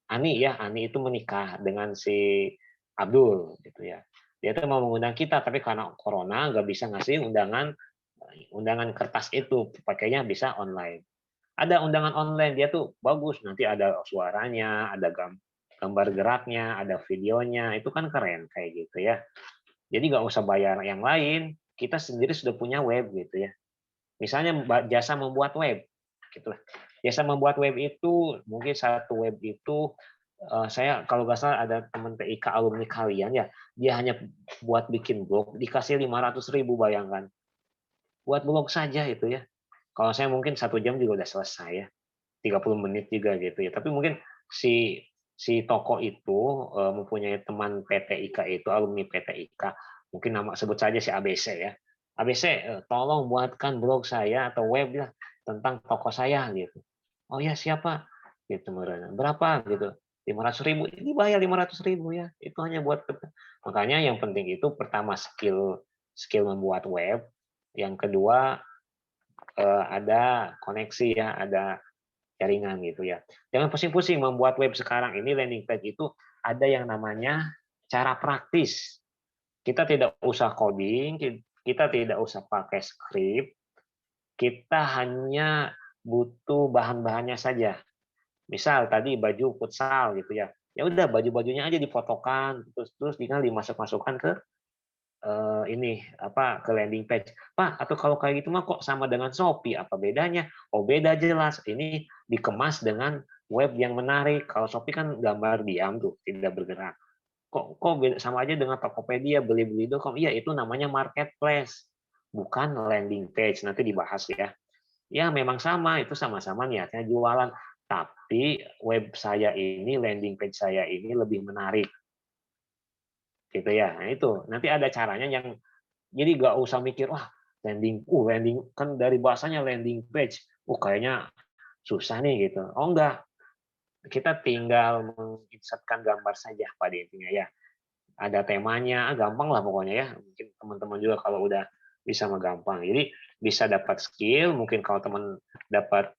Ani ya, Ani itu menikah dengan si Abdul gitu ya. Dia tuh mau mengundang kita, tapi karena corona nggak bisa ngasih undangan kertas itu, pakainya bisa online. Ada undangan online dia tuh bagus, nanti ada suaranya, ada gambar geraknya, ada videonya, itu kan keren kayak gitu ya. Jadi nggak usah bayar yang lain, kita sendiri sudah punya web gitu ya. Misalnya jasa membuat web, gitulah. Jasa membuat web itu mungkin satu web itu saya kalau nggak salah ada teman PIK alumni kalian ya, dia hanya buat bikin blog dikasih 500.000 bayangkan. Buat blog saja itu ya. Kalau saya mungkin 1 jam juga udah selesai ya, 30 menit juga gitu ya. Tapi mungkin si si toko itu mempunyai teman PT IKA itu, alumni PT IKA, mungkin nama sebut saja si ABC ya. ABC, tolong buatkan blog saya atau web ya tentang toko saya gitu. Oh ya siapa? Gitu berapa gitu. 500.000, dibayar 500.000 ya. Itu hanya buat makanya yang penting itu pertama skill membuat web, yang kedua ada koneksi ya, ada jaringan gitu ya. Jangan pusing-pusing membuat web sekarang ini landing page itu ada yang namanya cara praktis. Kita tidak usah coding, kita tidak usah pakai script, kita hanya butuh bahan-bahannya saja. Misal tadi baju futsal gitu ya. Ya udah baju-bajunya aja difotokan terus tinggal dimasuk-masukkan ke ini apa ke landing page. Pak, atau kalau kayak gitu mah kok sama dengan Shopee? Apa bedanya? Oh, beda jelas. Ini dikemas dengan web yang menarik. Kalau Shopee kan gambar diam tuh, tidak bergerak. kok beda sama aja dengan Tokopedia, Blibli.com. Iya, itu namanya marketplace, bukan landing page. Nanti dibahas ya. Ya, memang sama, itu sama-sama niatnya jualan, tapi web saya ini, landing page saya ini lebih menarik. Gitu ya. Nah, itu. Nanti ada caranya yang jadi nggak usah mikir, wah, landing kan dari bahasanya landing page. Kayaknya susah nih gitu. Oh, enggak. Kita tinggal menginsertkan gambar saja pada intinya ya. Ada temanya, gampang lah pokoknya ya. Mungkin teman-teman juga kalau udah bisa mah gampang. Jadi bisa dapat skill, mungkin kalau teman dapat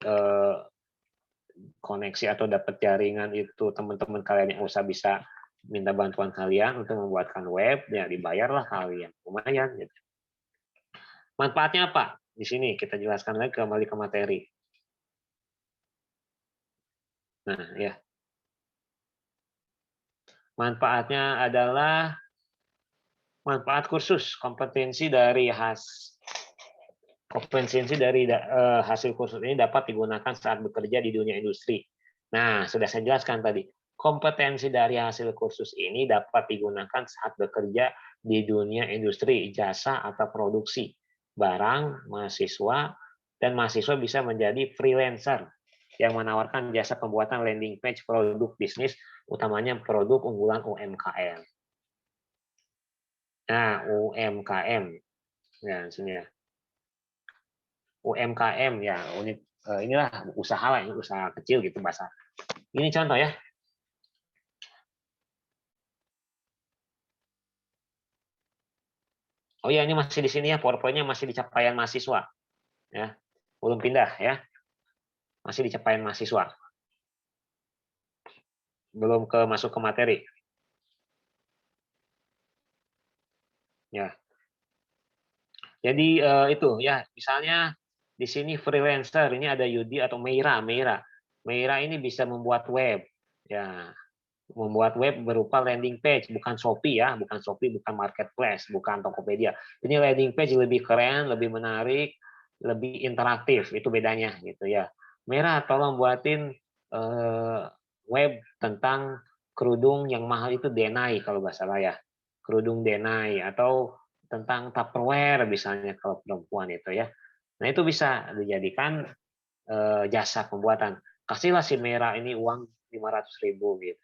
koneksi atau dapat jaringan itu teman-teman kalian yang usaha bisa minta bantuan kalian untuk membuatkan web, ya dibayarlah kalian. Lumayan gitu. Manfaatnya apa? Di sini kita jelaskan lagi kembali ke materi. Nah, ya. Manfaatnya adalah manfaat kursus, kompetensi dari hasil kursus ini dapat digunakan saat bekerja di dunia industri. Nah, sudah saya jelaskan tadi. Kompetensi dari hasil kursus ini dapat digunakan saat bekerja di dunia industri, jasa atau produksi, barang, mahasiswa, dan mahasiswa bisa menjadi freelancer yang menawarkan jasa pembuatan landing page produk bisnis, utamanya produk unggulan UMKM. Nah, UMKM. Ya, sini ya. UMKM ya, unit inilah usaha lah, ini usaha kecil gitu bahasa. Ini contoh ya. Oh ya, ini masih di sini ya, PowerPoint-nya masih di capaian mahasiswa. Ya. Belum pindah ya. Masih di capaian mahasiswa. Belum masuk ke materi. Ya. Jadi itu ya, misalnya di sini freelancer, ini ada Yudi atau Meira. Meira ini bisa membuat web. Ya, membuat web berupa landing page, bukan Shopee ya, bukan marketplace, bukan Tokopedia. Ini landing page lebih keren, lebih menarik, lebih interaktif, itu bedanya gitu ya. Merah, tolong buatin web tentang kerudung yang mahal itu Denai kalau nggak salah ya, kerudung Denai, atau tentang Tupperware misalnya kalau perempuan itu ya. Nah itu bisa dijadikan jasa pembuatan. Kasihlah si Merah ini uang 500.000 gitu.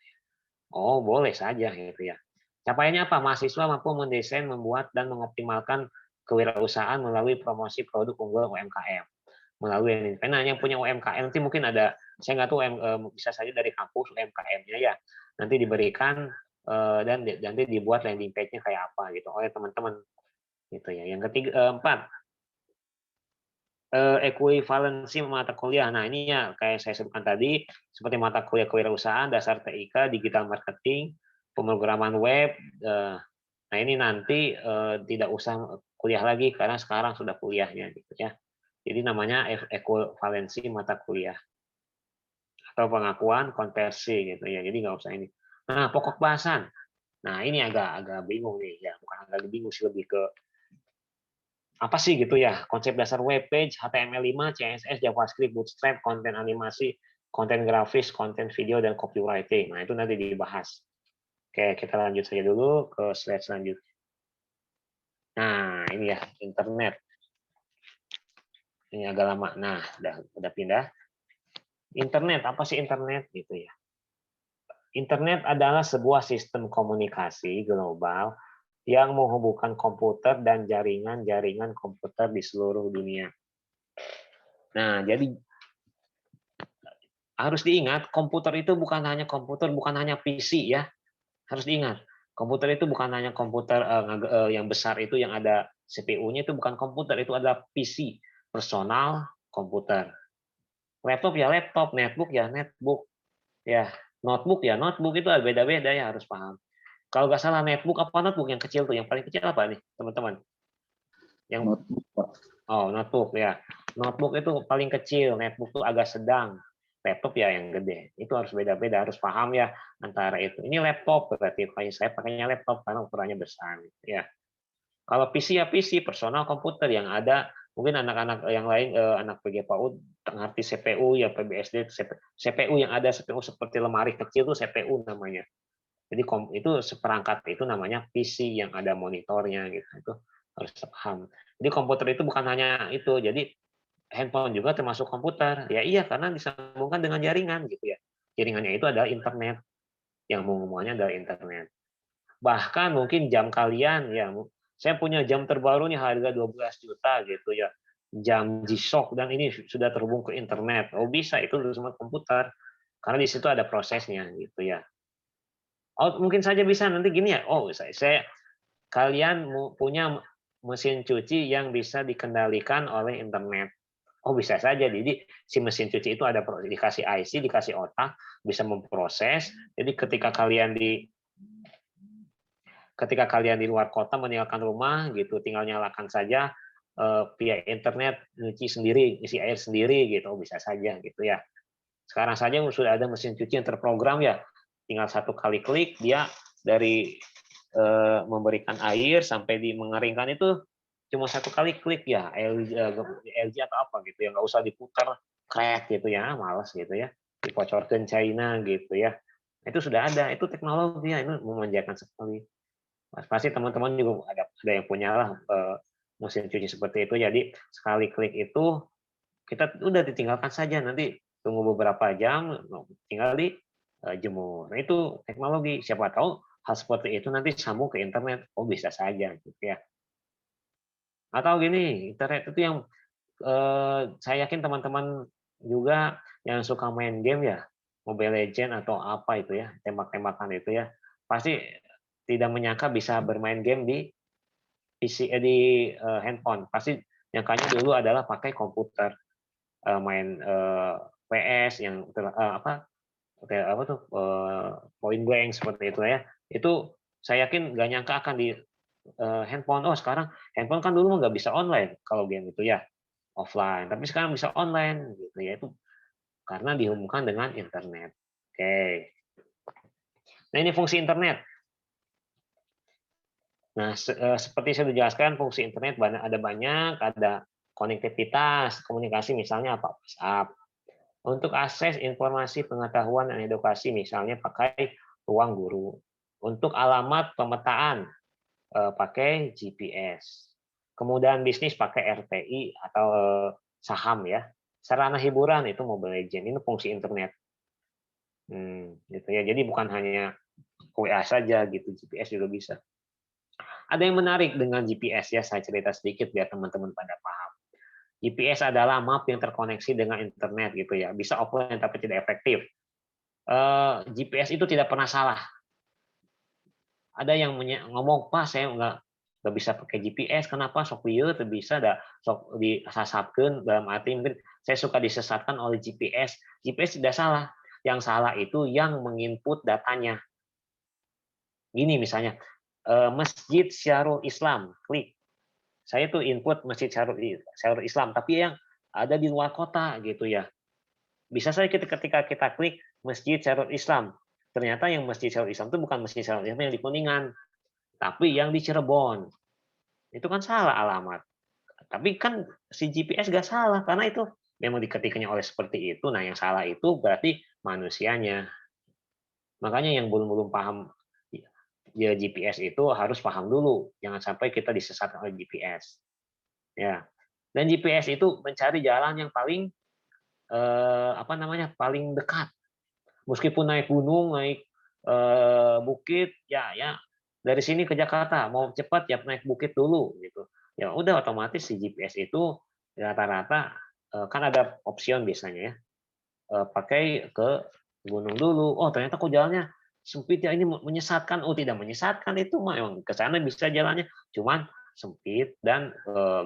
Oh, boleh saja gitu ya. Capaiannya apa? Mahasiswa mampu mendesain, membuat, dan mengoptimalkan kewirausahaan melalui promosi produk unggulan UMKM. Melalui ini. Karena yang punya UMKM nanti mungkin ada, saya nggak tahu bisa saja dari kampus UMKM-nya ya. Nanti diberikan dan nanti dibuat landing page-nya kayak apa gitu oleh teman-teman gitu ya. Yang ketiga, 4, ekuivalensi mata kuliah. Nah, ini ya kayak saya sebutkan tadi, seperti mata kuliah kewirausahaan, dasar TIK, digital marketing, pemrograman web. Nah, ini nanti tidak usah kuliah lagi karena sekarang sudah kuliahnya gitu ya. Jadi namanya ekuivalensi mata kuliah atau pengakuan konversi gitu ya. Jadi nggak usah ini. Nah, pokok bahasan. Nah, ini agak bingung nih ya, bukan agak bingung sih, lebih ke apa sih gitu ya, konsep dasar web page, HTML5, CSS, JavaScript, Bootstrap, konten animasi, konten grafis, konten video, dan copywriting. Nah, itu nanti dibahas. Oke, kita lanjut saja dulu ke slide selanjutnya. Nah, ini ya, internet. Ini agak lama. Nah, udah pindah. Internet, apa sih internet gitu ya? Internet adalah sebuah sistem komunikasi global yang menghubungkan komputer dan jaringan-jaringan komputer di seluruh dunia. Nah, jadi harus diingat, komputer itu bukan hanya komputer, bukan hanya PC ya. Harus diingat, komputer itu bukan hanya komputer yang besar itu yang ada CPU-nya, itu bukan komputer, itu adalah PC, personal komputer. Laptop ya laptop, netbook ya netbook, ya notebook ya notebook, itu beda-beda ya, harus paham. Kalau nggak salah netbook apa notebook yang kecil tuh, yang paling kecil apa nih teman-teman? Yang Notebook, Pak. Oh, notebook ya. Notebook itu paling kecil, netbook itu agak sedang. Laptop ya yang gede. Itu harus beda-beda, harus paham ya antara itu. Ini laptop berarti kayak saya pakainya laptop karena ukurannya besar ya. Kalau PC ya PC, personal komputer yang ada, mungkin anak-anak yang lain anak PGPAUD ngerti CPU ya, PBSD CPU yang ada, CPU seperti lemari kecil itu CPU namanya. Jadi itu seperangkat itu namanya PC yang ada monitornya gitu. Itu harus paham. Jadi komputer itu bukan hanya itu. Jadi handphone juga termasuk komputer. Ya iya karena disambungkan dengan jaringan gitu ya. Jaringannya itu adalah internet. Yang hubungannya adalah internet. Bahkan mungkin jam kalian ya, saya punya jam terbaru nih harga 12 juta gitu ya. Jam G-Shock dan ini sudah terhubung ke internet. Oh bisa itu semua komputer. Karena di situ ada prosesnya gitu ya. Oh mungkin saja bisa nanti gini ya. Oh kalian punya mesin cuci yang bisa dikendalikan oleh internet. Oh bisa saja. Jadi si mesin cuci itu ada dikasih IC, dikasih otak, bisa memproses. Jadi ketika kalian di luar kota meninggalkan rumah gitu, tinggal nyalakan saja via internet, nyuci sendiri, isi air sendiri gitu. Oh bisa saja gitu ya. Sekarang saja sudah ada mesin cuci yang terprogram ya. Tinggal satu kali klik dia dari memberikan air sampai di mengeringkan itu cuma satu kali klik ya. LG atau apa gitu ya, nggak usah diputar crack gitu ya, malas gitu ya, dipocorkan China gitu ya. Itu sudah ada, itu teknologi ya, itu memanjakan sekali. Pasti teman-teman juga ada yang punya lah mesin cuci seperti itu. Jadi sekali klik itu kita udah ditinggalkan saja, nanti tunggu beberapa jam tinggal di jemur. Nah, itu teknologi. Siapa tahu hal seperti itu nanti sambung ke internet. Oh bisa saja gitu ya. Atau gini, internet itu yang saya yakin teman-teman juga yang suka main game ya, Mobile Legend atau apa itu ya, tembak-tembakan itu ya, pasti tidak menyangka bisa bermain game di PC di handphone. Pasti nyangkanya dulu adalah pakai komputer, main PS yang apa tuh point blank seperti itu ya. Itu saya yakin nggak nyangka akan di handphone. Oh sekarang handphone kan dulu nggak bisa online kalau game itu ya, offline. Tapi sekarang bisa online gitu ya. Itu karena dihubungkan dengan internet. Oke. Nah ini fungsi internet. Nah seperti saya sudah jelaskan fungsi internet ada banyak, ada konektivitas, komunikasi misalnya apa WhatsApp. Untuk akses informasi pengetahuan dan edukasi misalnya pakai ruang guru. Untuk alamat pemetaan pakai GPS. Kemudahan bisnis pakai RTI atau saham ya. Sarana hiburan itu Mobile Legends, ini fungsi internet. Gitu ya. Jadi bukan hanya WA saja gitu, GPS juga bisa. Ada yang menarik dengan GPS ya, saya cerita sedikit biar teman-teman pada paham. GPS adalah map yang terkoneksi dengan internet gitu ya. Bisa offline tapi tidak efektif. GPS itu tidak pernah salah. Ada yang ngomong, Pak saya nggak bisa pakai GPS, kenapa sok lieu teu bisa da sok disasatkeun, dalam arti mungkin saya suka disesatkan oleh GPS. GPS tidak salah. Yang salah itu yang menginput datanya. Gini misalnya, Masjid Syarul Islam, klik. Saya tuh input Masjid Syarul Islam, tapi yang ada di luar kota gitu ya. Bisa saja ketika kita klik Masjid Syarul Islam, ternyata yang Masjid Syarul Islam itu bukan Masjid Syarul Islam yang di Kuningan, tapi yang di Cirebon. Itu kan salah alamat. Tapi kan si GPS gak salah, karena itu memang diketiknya oleh seperti itu. Nah yang salah itu berarti manusianya. Makanya yang belum paham ya GPS itu harus paham dulu, jangan sampai kita disesatkan oleh GPS. Ya. Dan GPS itu mencari jalan yang paling paling dekat. Meskipun naik gunung, naik bukit, ya dari sini ke Jakarta mau cepat ya naik bukit dulu gitu. Ya udah otomatis si GPS itu rata-rata kan ada option biasanya ya. Pakai ke gunung dulu. Oh ternyata kok jalannya sempit ya, ini menyesatkan. Oh tidak menyesatkan, itu mah emang ke sana bisa jalannya, cuman sempit dan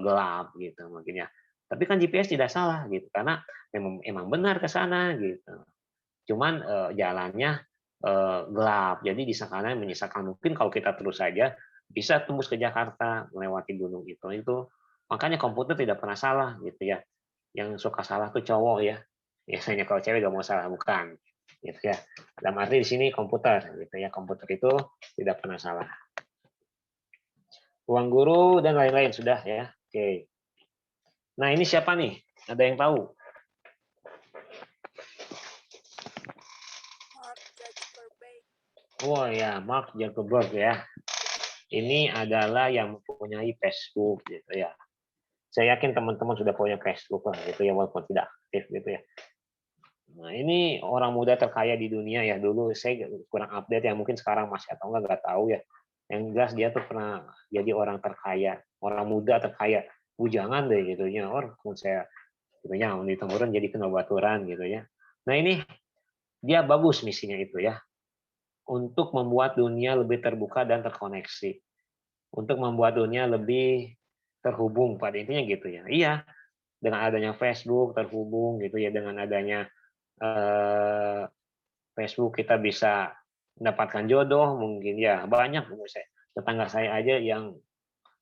gelap gitu mungkin ya. Tapi kan GPS tidak salah gitu, karena emang benar ke sana gitu. Cuman jalannya gelap, jadi di sana menyesatkan. Mungkin kalau kita terus saja bisa tembus ke Jakarta melewati gunung itu. Makanya komputer tidak pernah salah gitu ya. Yang suka salah tuh cowok ya. Biasanya kalau cewek gak mau salah, bukan gitu ya. Dalam arti di sini komputer gitu ya. Komputer itu tidak pernah salah. Ruang guru dan lain-lain sudah ya. Oke. Nah, ini siapa nih? Ada yang tahu? Oh ya, Mark Zuckerberg ya. Ini adalah yang mempunyai Facebook gitu ya. Saya yakin teman-teman sudah punya Facebook lah gitu ya, walaupun tidak aktif gitu ya. Nah, ini orang muda terkaya di dunia ya. Dulu saya kurang update ya, mungkin sekarang masih atau enggak tahu ya. Yang jelas dia tuh pernah jadi orang terkaya, orang muda terkaya. Jangan deh gitu ya. Orang saya gitu ya, di Temurun jadi kenobaturan gitu ya. Nah, ini dia bagus misinya itu ya. Untuk membuat dunia lebih terbuka dan terkoneksi. Untuk membuat dunia lebih terhubung pada intinya gitu ya. Iya, dengan adanya Facebook terhubung gitu ya, dengan adanya Facebook kita bisa mendapatkan jodoh mungkin ya, banyak saya tetangga saya aja yang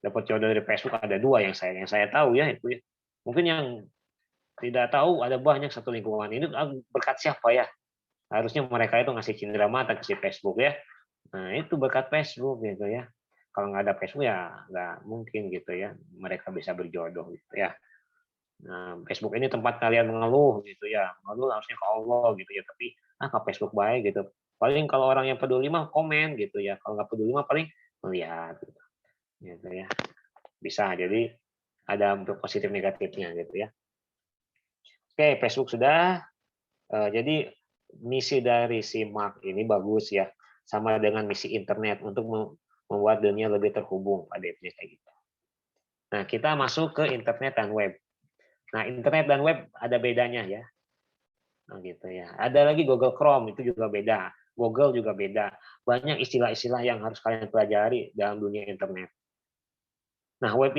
dapat jodoh dari Facebook ada 2 yang saya tahu ya itu ya. Mungkin yang tidak tahu ada banyak satu lingkungan ini berkat siapa ya? Harusnya mereka itu ngasih cindera mata ke si Facebook ya. Nah, itu berkat Facebook gitu ya. Kalau nggak ada Facebook ya nggak mungkin gitu ya mereka bisa berjodoh gitu ya. Nah, Facebook ini tempat kalian mengeluh gitu ya, mengeluh harusnya ke Allah gitu ya, tapi ke Facebook baik gitu. Paling kalau orang yang peduli mah komen gitu ya, kalau nggak peduli mah paling melihat gitu ya. Bisa, jadi ada untuk positif negatifnya gitu ya. Oke, Facebook sudah. Jadi misi dari si Mark ini bagus ya, sama dengan misi internet untuk membuat dunia lebih terhubung pada intinya kayak gitu. Nah, kita masuk ke internet dan web. Nah, internet dan web ada bedanya ya. Nah, gitu ya. Ada lagi Google Chrome itu juga beda. Google juga beda. Banyak istilah-istilah yang harus kalian pelajari dalam dunia internet. Nah, web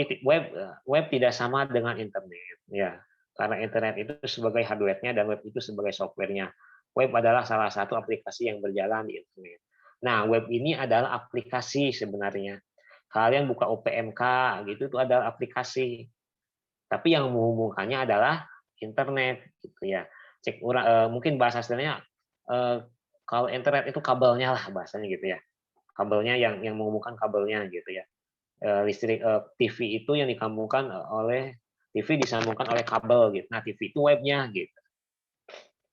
tidak sama dengan internet ya. Karena internet itu sebagai hardware-nya dan web itu sebagai software-nya. Web adalah salah satu aplikasi yang berjalan di internet. Nah, web ini adalah aplikasi sebenarnya. Kalian buka OPMK gitu itu adalah aplikasi. Tapi yang menghubungkannya adalah internet gitu ya. Mungkin bahasa aslinya kalau internet itu kabelnya lah bahasanya gitu ya. Kabelnya yang menghubungkan kabelnya gitu ya. Listrik TV itu yang disambungkan oleh TV disambungkan oleh kabel gitu. Nah, TV itu webnya gitu.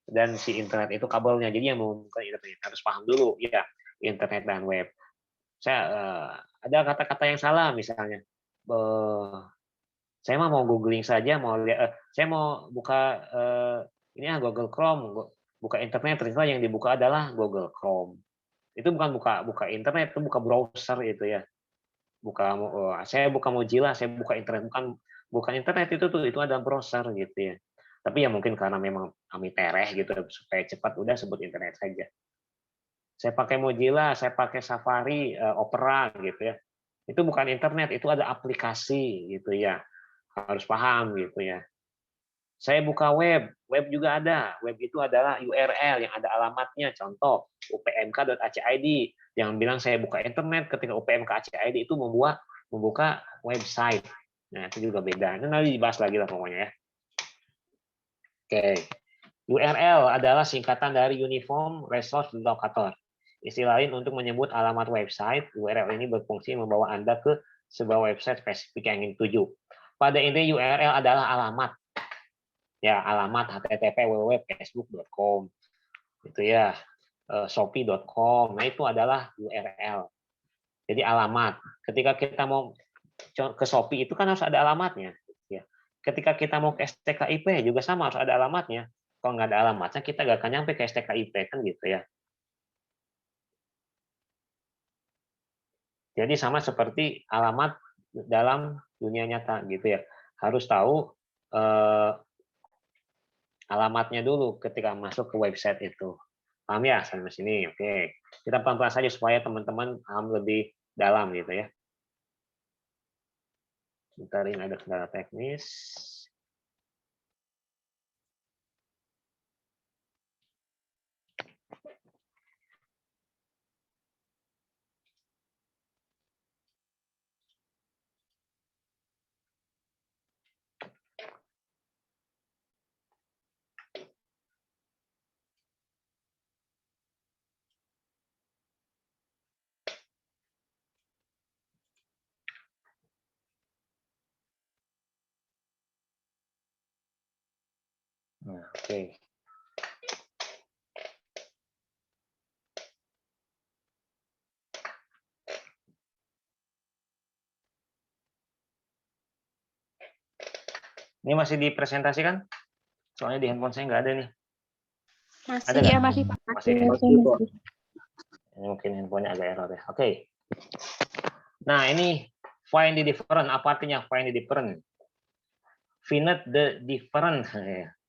Dan si internet itu kabelnya. Jadi yang menghubungkan internet harus paham dulu ya internet dan web. Saya ada kata-kata yang salah misalnya. Saya mau googling saja, mau lihat, saya mau buka ini Google Chrome, buka internet, ternyata yang dibuka adalah Google Chrome. Itu bukan buka buka internet, itu buka browser itu ya. Saya buka Mozilla, saya buka internet, bukan internet itu adalah browser gitu ya. Tapi ya mungkin karena memang kami tereh gitu supaya cepat udah sebut internet saja. Saya pakai Mozilla, saya pakai Safari, Opera gitu ya. Itu bukan internet, itu ada aplikasi gitu ya. Harus paham gitu ya. Saya buka web, web juga ada. Web itu adalah URL yang ada alamatnya. Contoh, upmk.ac.id. Jangan bilang saya buka internet ketika upmk.ac.id itu membuka website. Nah, itu juga beda. Ini nanti dibahas lagi lah pokoknya ya. Oke. URL adalah singkatan dari Uniform Resource Locator. Istilah lain untuk menyebut alamat website, URL ini berfungsi membawa Anda ke sebuah website spesifik yang ingin tuju. Pada intinya URL adalah alamat. Ya, alamat http://www.facebook.com itu ya, shopee.com. Nah, itu adalah URL. Jadi alamat. Ketika kita mau ke Shopee itu kan harus ada alamatnya ya. Ketika kita mau ke STKIP juga sama harus ada alamatnya. Kalau nggak ada alamatnya kita nggak akan nyampe ke STKIP kan gitu ya. Jadi sama seperti alamat dalam dunia nyata gitu ya. Harus tahu alamatnya dulu ketika masuk ke website itu. Paham ya sampai sini? Oke. Kita pelan-pelan saja supaya teman-teman paham lebih dalam gitu ya. Sebentar ini ada kendala teknis. Nah, oke. Ini masih dipresentasikan? Soalnya di handphone saya nggak ada nih. Masih Ada ya, nggak? masih Pak. Masih. Masih, Pak. Ini mungkin handphonenya agak error ya. Oke. Nah, ini find the difference. Apa artinya find the difference? Find the difference.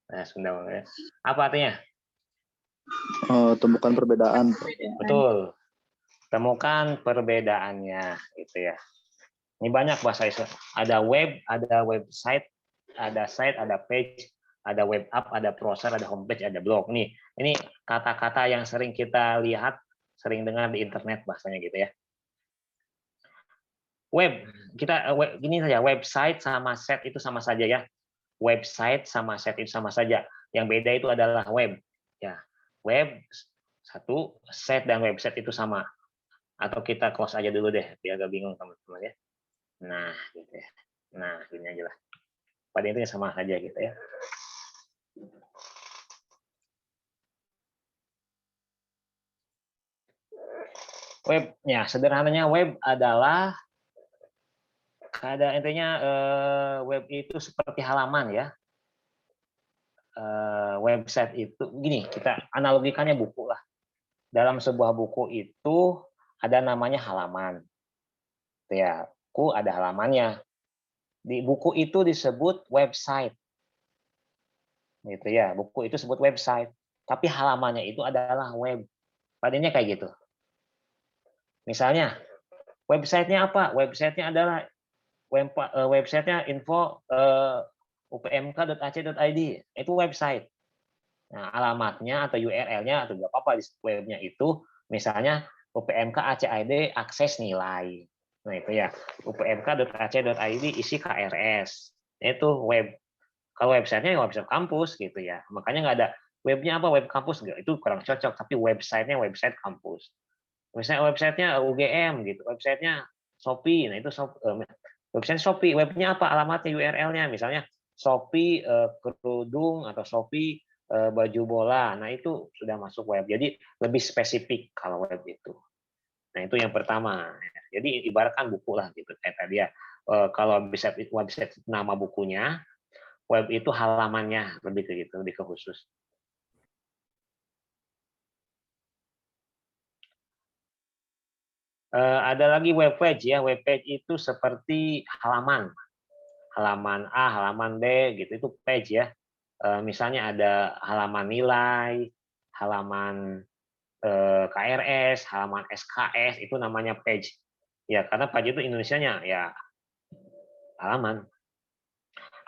Nah, Sunda ya. Apa artinya? Temukan perbedaan, Pak. Betul. Temukan perbedaannya, gitu ya. Ini banyak bahasa Indonesia. Ada web, ada website, ada site, ada page, ada web app, ada browser, ada homepage, ada blog. Nih, ini kata-kata yang sering kita lihat, sering dengar di internet bahasanya gitu ya. Web, gini saja, website sama set itu sama saja ya. Website sama set itu sama saja. Yang beda itu adalah web. Ya, web satu, set dan website itu sama. Atau kita close aja dulu deh, biar agak bingung teman-teman ya. Nah, gitu ya. Nah, ini aja lah. Pada intinya sama saja gitu ya. Webnya, sederhananya web adalah intinya web itu seperti halaman ya. Website itu gini, kita analogikannya buku lah. Dalam sebuah buku itu ada namanya halaman. Ya, buku ada halamannya. Di buku itu disebut website. Gitu ya, buku itu disebut website. Tapi halamannya itu adalah web. Padanya kayak gitu. Misalnya, websitenya apa? Websitenya adalah websitenya info upmk.ac.id. Itu website. Nah, alamatnya atau URL-nya atau apa di webnya itu, misalnya upmk ACID akses nilai. Nah, itu ya. upmk.ac.id isi KRS. Itu web. Kalau websitenya website kampus gitu ya. Makanya nggak ada webnya apa, web kampus nggak, itu kurang cocok. Tapi websitenya website kampus. Misalnya websitenya UGM gitu, websitenya Shopee. Nah itu website Shopee, webnya apa, alamatnya, URL-nya, misalnya Shopee kerudung atau Shopee baju bola. Nah itu sudah masuk web. Jadi lebih spesifik kalau web itu. Nah itu yang pertama. Jadi ibaratkan buku lah gitu kayak tadi ya. Kalau website nama bukunya, web itu halamannya, lebih ke gitu, lebih ke khusus. Ada lagi web page ya. Web page itu seperti halaman A, halaman B gitu, itu page ya. Misalnya ada halaman nilai, halaman KRS, halaman SKS, itu namanya page. Ya, karena page itu Indonesianya ya halaman.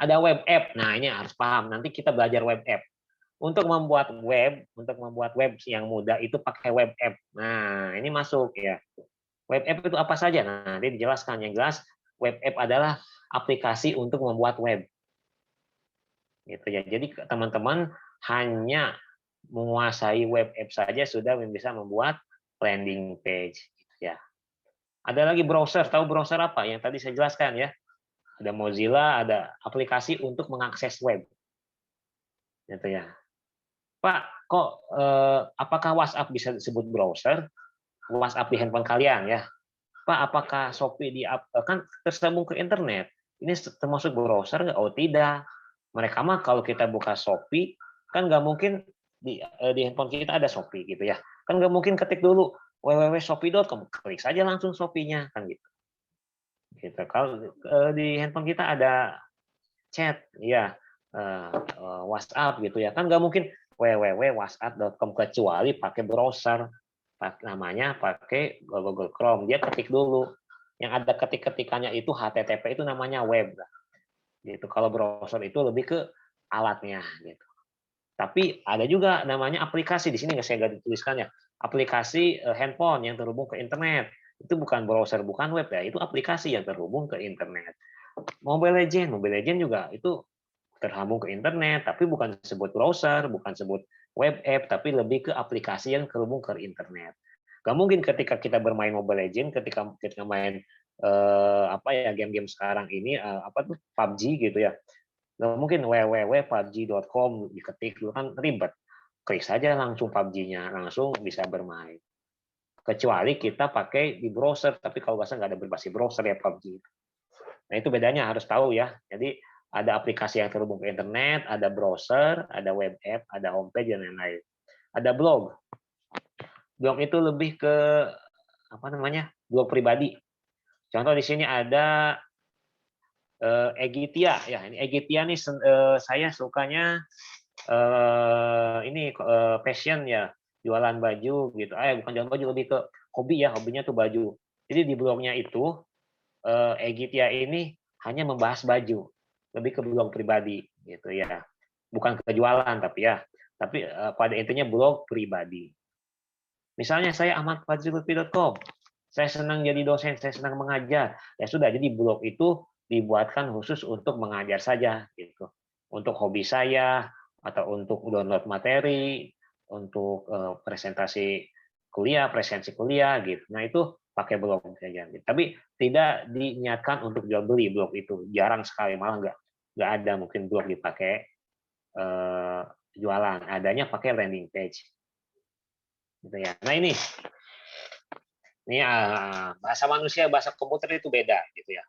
Ada web app. Nah, ini harus paham. Nanti kita belajar web app. Untuk membuat web yang mudah itu pakai web app. Nah, ini masuk ya. Web app itu apa saja? Nah, nanti dijelaskan. Yang jelas, web app adalah aplikasi untuk membuat web. Gitu ya. Jadi teman-teman hanya menguasai web app saja sudah bisa membuat landing page. Gitu ya. Ada lagi browser. Tahu browser apa? Yang tadi saya jelaskan ya. Ada Mozilla, ada aplikasi untuk mengakses web. Gitu ya. Pak, kok apakah WhatsApp bisa disebut browser? WhatsApp di handphone kalian ya. Pak, apakah Shopee kan tersambung ke internet? Ini termasuk browser nggak? Oh tidak. Mereka mah kalau kita buka Shopee, kan nggak mungkin di handphone kita ada Shopee gitu ya. Kan nggak mungkin ketik dulu www.shopee.com, klik saja langsung Shopee-nya kan gitu. Gitu. Kalau di handphone kita ada chat, ya WhatsApp gitu ya. Kan nggak mungkin www.whatsapp.com kecuali pakai browser. Namanya pakai Google Chrome, dia ketik dulu. Yang ada ketik-ketikannya itu HTTP, itu namanya web. Gitu. Kalau browser itu lebih ke alatnya gitu. Tapi ada juga namanya aplikasi, di sini nggak saya dituliskan ya. Aplikasi handphone yang terhubung ke internet. Itu bukan browser, bukan web ya, itu aplikasi yang terhubung ke internet. Mobile Legend juga itu terhubung ke internet, tapi bukan disebut browser, bukan disebut web app, tapi lebih ke aplikasi yang terhubung ke internet. Gak mungkin ketika kita bermain Mobile Legends, ketika kita main game-game sekarang ini PUBG gitu ya. Gak mungkin www.pubg.com diketik dulu kan ribet. Klik saja langsung PUBG-nya, langsung bisa bermain. Kecuali kita pakai di browser, tapi kalau nggak ada berbasis browser ya PUBG. Nah itu bedanya harus tahu ya. Jadi ada aplikasi yang terhubung ke internet, ada browser, ada web app, ada homepage dan lain-lain. Ada blog. Blog itu lebih ke apa namanya? Blog pribadi. Contoh di sini ada Egitia ya. Ini Egitia nih saya sukanya ini fashion ya, jualan baju gitu. Bukan jualan baju, lebih ke hobi ya, hobinya tuh baju. Jadi di blognya itu Egitia ini hanya membahas baju, lebih ke blog pribadi gitu ya. Bukan kejualan tapi ya, tapi pada intinya blog pribadi. Misalnya saya ahmadfadzilutfi.com. Saya senang jadi dosen, saya senang mengajar. Ya sudah, jadi blog itu dibuatkan khusus untuk mengajar saja gitu. Untuk hobi saya atau untuk download materi, untuk presentasi kuliah, presensi kuliah gitu. Nah, itu pakai blog saja. Tapi tidak diniatkan untuk jual beli blog itu. Jarang sekali, malah nggak ada mungkin blog dipakai jualan. Adanya pakai landing page. Gitu ya. Nah, ini bahasa manusia, bahasa komputer itu beda gitu ya.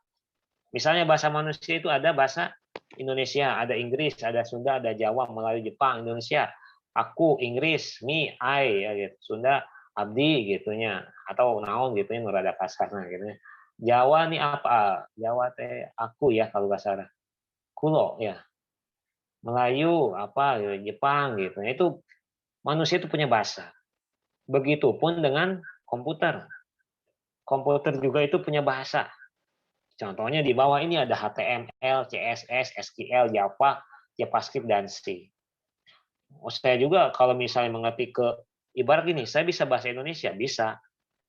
Misalnya bahasa manusia itu ada bahasa Indonesia, ada Inggris, ada Sunda, ada Jawa, Melayu, Jepang, Indonesia, aku, Inggris, me, I, ya gitu. Sunda, abdi gitunya, atau naon gitunya nurada kasarna gitunya. Jawa nih apa? Jawa teh aku ya kalau bahasa Arab. Kulo ya. Melayu apa? Jepang gitu. Itu manusia itu punya bahasa. Begitupun dengan komputer. Komputer juga itu punya bahasa. Contohnya di bawah ini ada HTML, CSS, SQL, Java, JavaScript, dan C. Saya juga kalau misalnya mengerti ibarat gini, saya bisa bahasa Indonesia, bisa.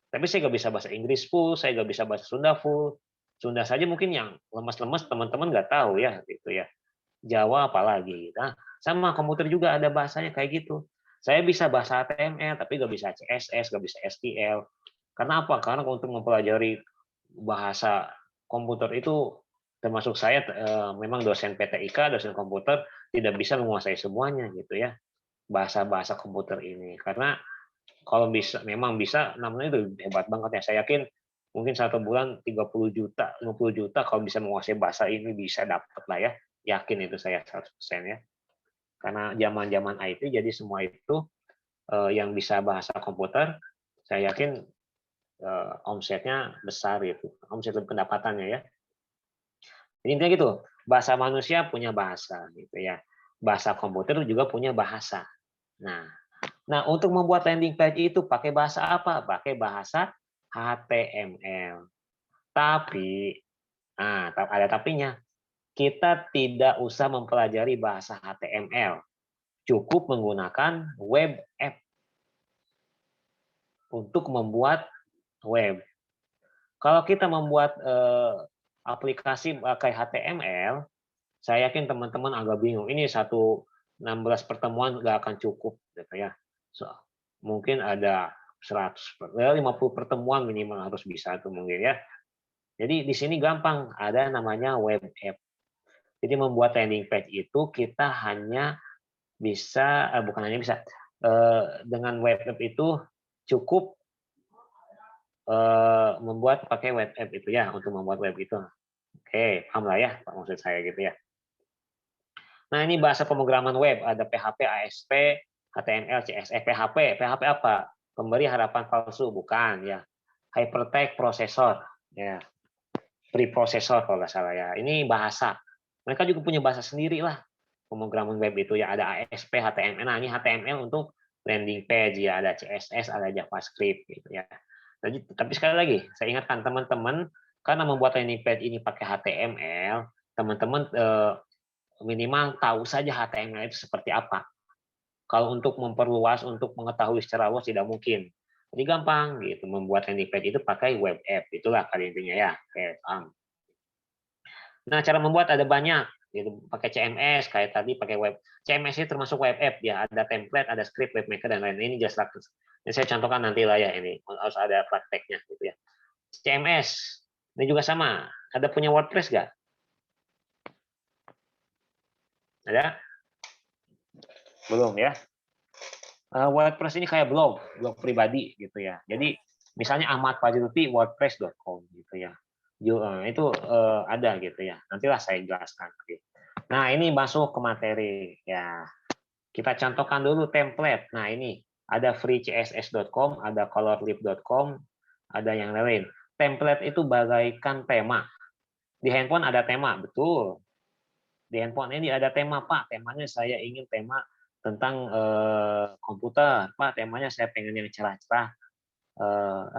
Tapi saya nggak bisa bahasa Inggris full, saya nggak bisa bahasa Sunda full. Sunda saja mungkin yang lemas-lemas teman-teman nggak tahu ya, gitu ya. Jawa apalagi. Nah, sama komputer juga ada bahasanya kayak gitu. Saya bisa bahasa HTML, tapi nggak bisa CSS, nggak bisa SQL. Karena apa? Karena untuk mempelajari bahasa komputer itu, termasuk saya memang dosen PTIK, dosen komputer, tidak bisa menguasai semuanya gitu ya, bahasa-bahasa komputer ini. Karena kalau bisa, memang bisa, namanya itu hebat banget ya. Saya yakin mungkin 1 bulan 30 juta, 50 juta kalau bisa menguasai bahasa ini bisa dapat lah ya. Yakin itu saya 100% ya. Karena zaman-zaman IT, jadi semua itu yang bisa bahasa komputer, saya yakin omsetnya besar itu, omset pendapatannya ya. Jadi intinya gitu, bahasa manusia punya bahasa gitu ya. Bahasa komputer juga punya bahasa. Nah, untuk membuat landing page itu pakai bahasa apa? Pakai bahasa HTML. Tapi, ada tapinya. Kita tidak usah mempelajari bahasa HTML. Cukup menggunakan web app untuk membuat web. Kalau kita membuat aplikasi pakai HTML, saya yakin teman-teman agak bingung. Ini 16 pertemuan nggak akan cukup, gitu ya. Mungkin ada 50 pertemuan minimal harus bisa itu mungkin ya. Jadi di sini gampang, ada namanya web app. Jadi membuat landing page itu kita hanya bisa, bukan hanya bisa, dengan web app itu cukup membuat pakai web app itu ya, untuk membuat web itu. Oke, paham lah ya maksud saya gitu ya. Nah, ini bahasa pemrograman web, ada PHP, ASP, HTML, CSS. PHP apa? Pemberi harapan palsu, bukan ya. Hypertext processor, ya. Preprocessor kalau nggak salah ya. Ini bahasa. Mereka juga punya bahasa sendiri lah. Pemrograman web itu ya, ada ASP, HTML. Nah, ini HTML untuk landing page ya, ada CSS, ada JavaScript gitu ya. Tapi sekali lagi, saya ingatkan teman-teman, karena membuat landing page ini pakai HTML, teman-teman minimal tahu saja HTML itu seperti apa. Kalau untuk memperluas, untuk mengetahui secara luas tidak mungkin. Jadi gampang gitu, membuat landing page itu pakai web app. Itulah pada intinya ya. Oke, paham. Nah, cara membuat ada banyak. Gitu. Pakai CMS, kayak tadi pakai web. CMS itu termasuk web app ya. Ada template, ada script, webmaker, dan lain-lain. Ini just like ini saya contohkan nanti lah ya ini. Harus ada prakteknya gitu ya. CMS, ini juga sama. Ada punya WordPress nggak? Ada? Belum ya. WordPress ini kayak blog pribadi gitu ya. Jadi misalnya Ahmad Fadzilutfi wordpress.com gitu ya. Itu ada gitu ya. Nantilah saya jelaskan. Nah, ini masuk ke materi. Ya, kita contohkan dulu template. Nah, ini ada freecss.com, ada colorlib.com, ada yang lain. Template itu bagaikan tema. Di handphone ada tema, betul. Di handphone ini ada tema, Pak. Temanya saya ingin tema tentang komputer. Pak, temanya saya pengen yang cerah-cerah.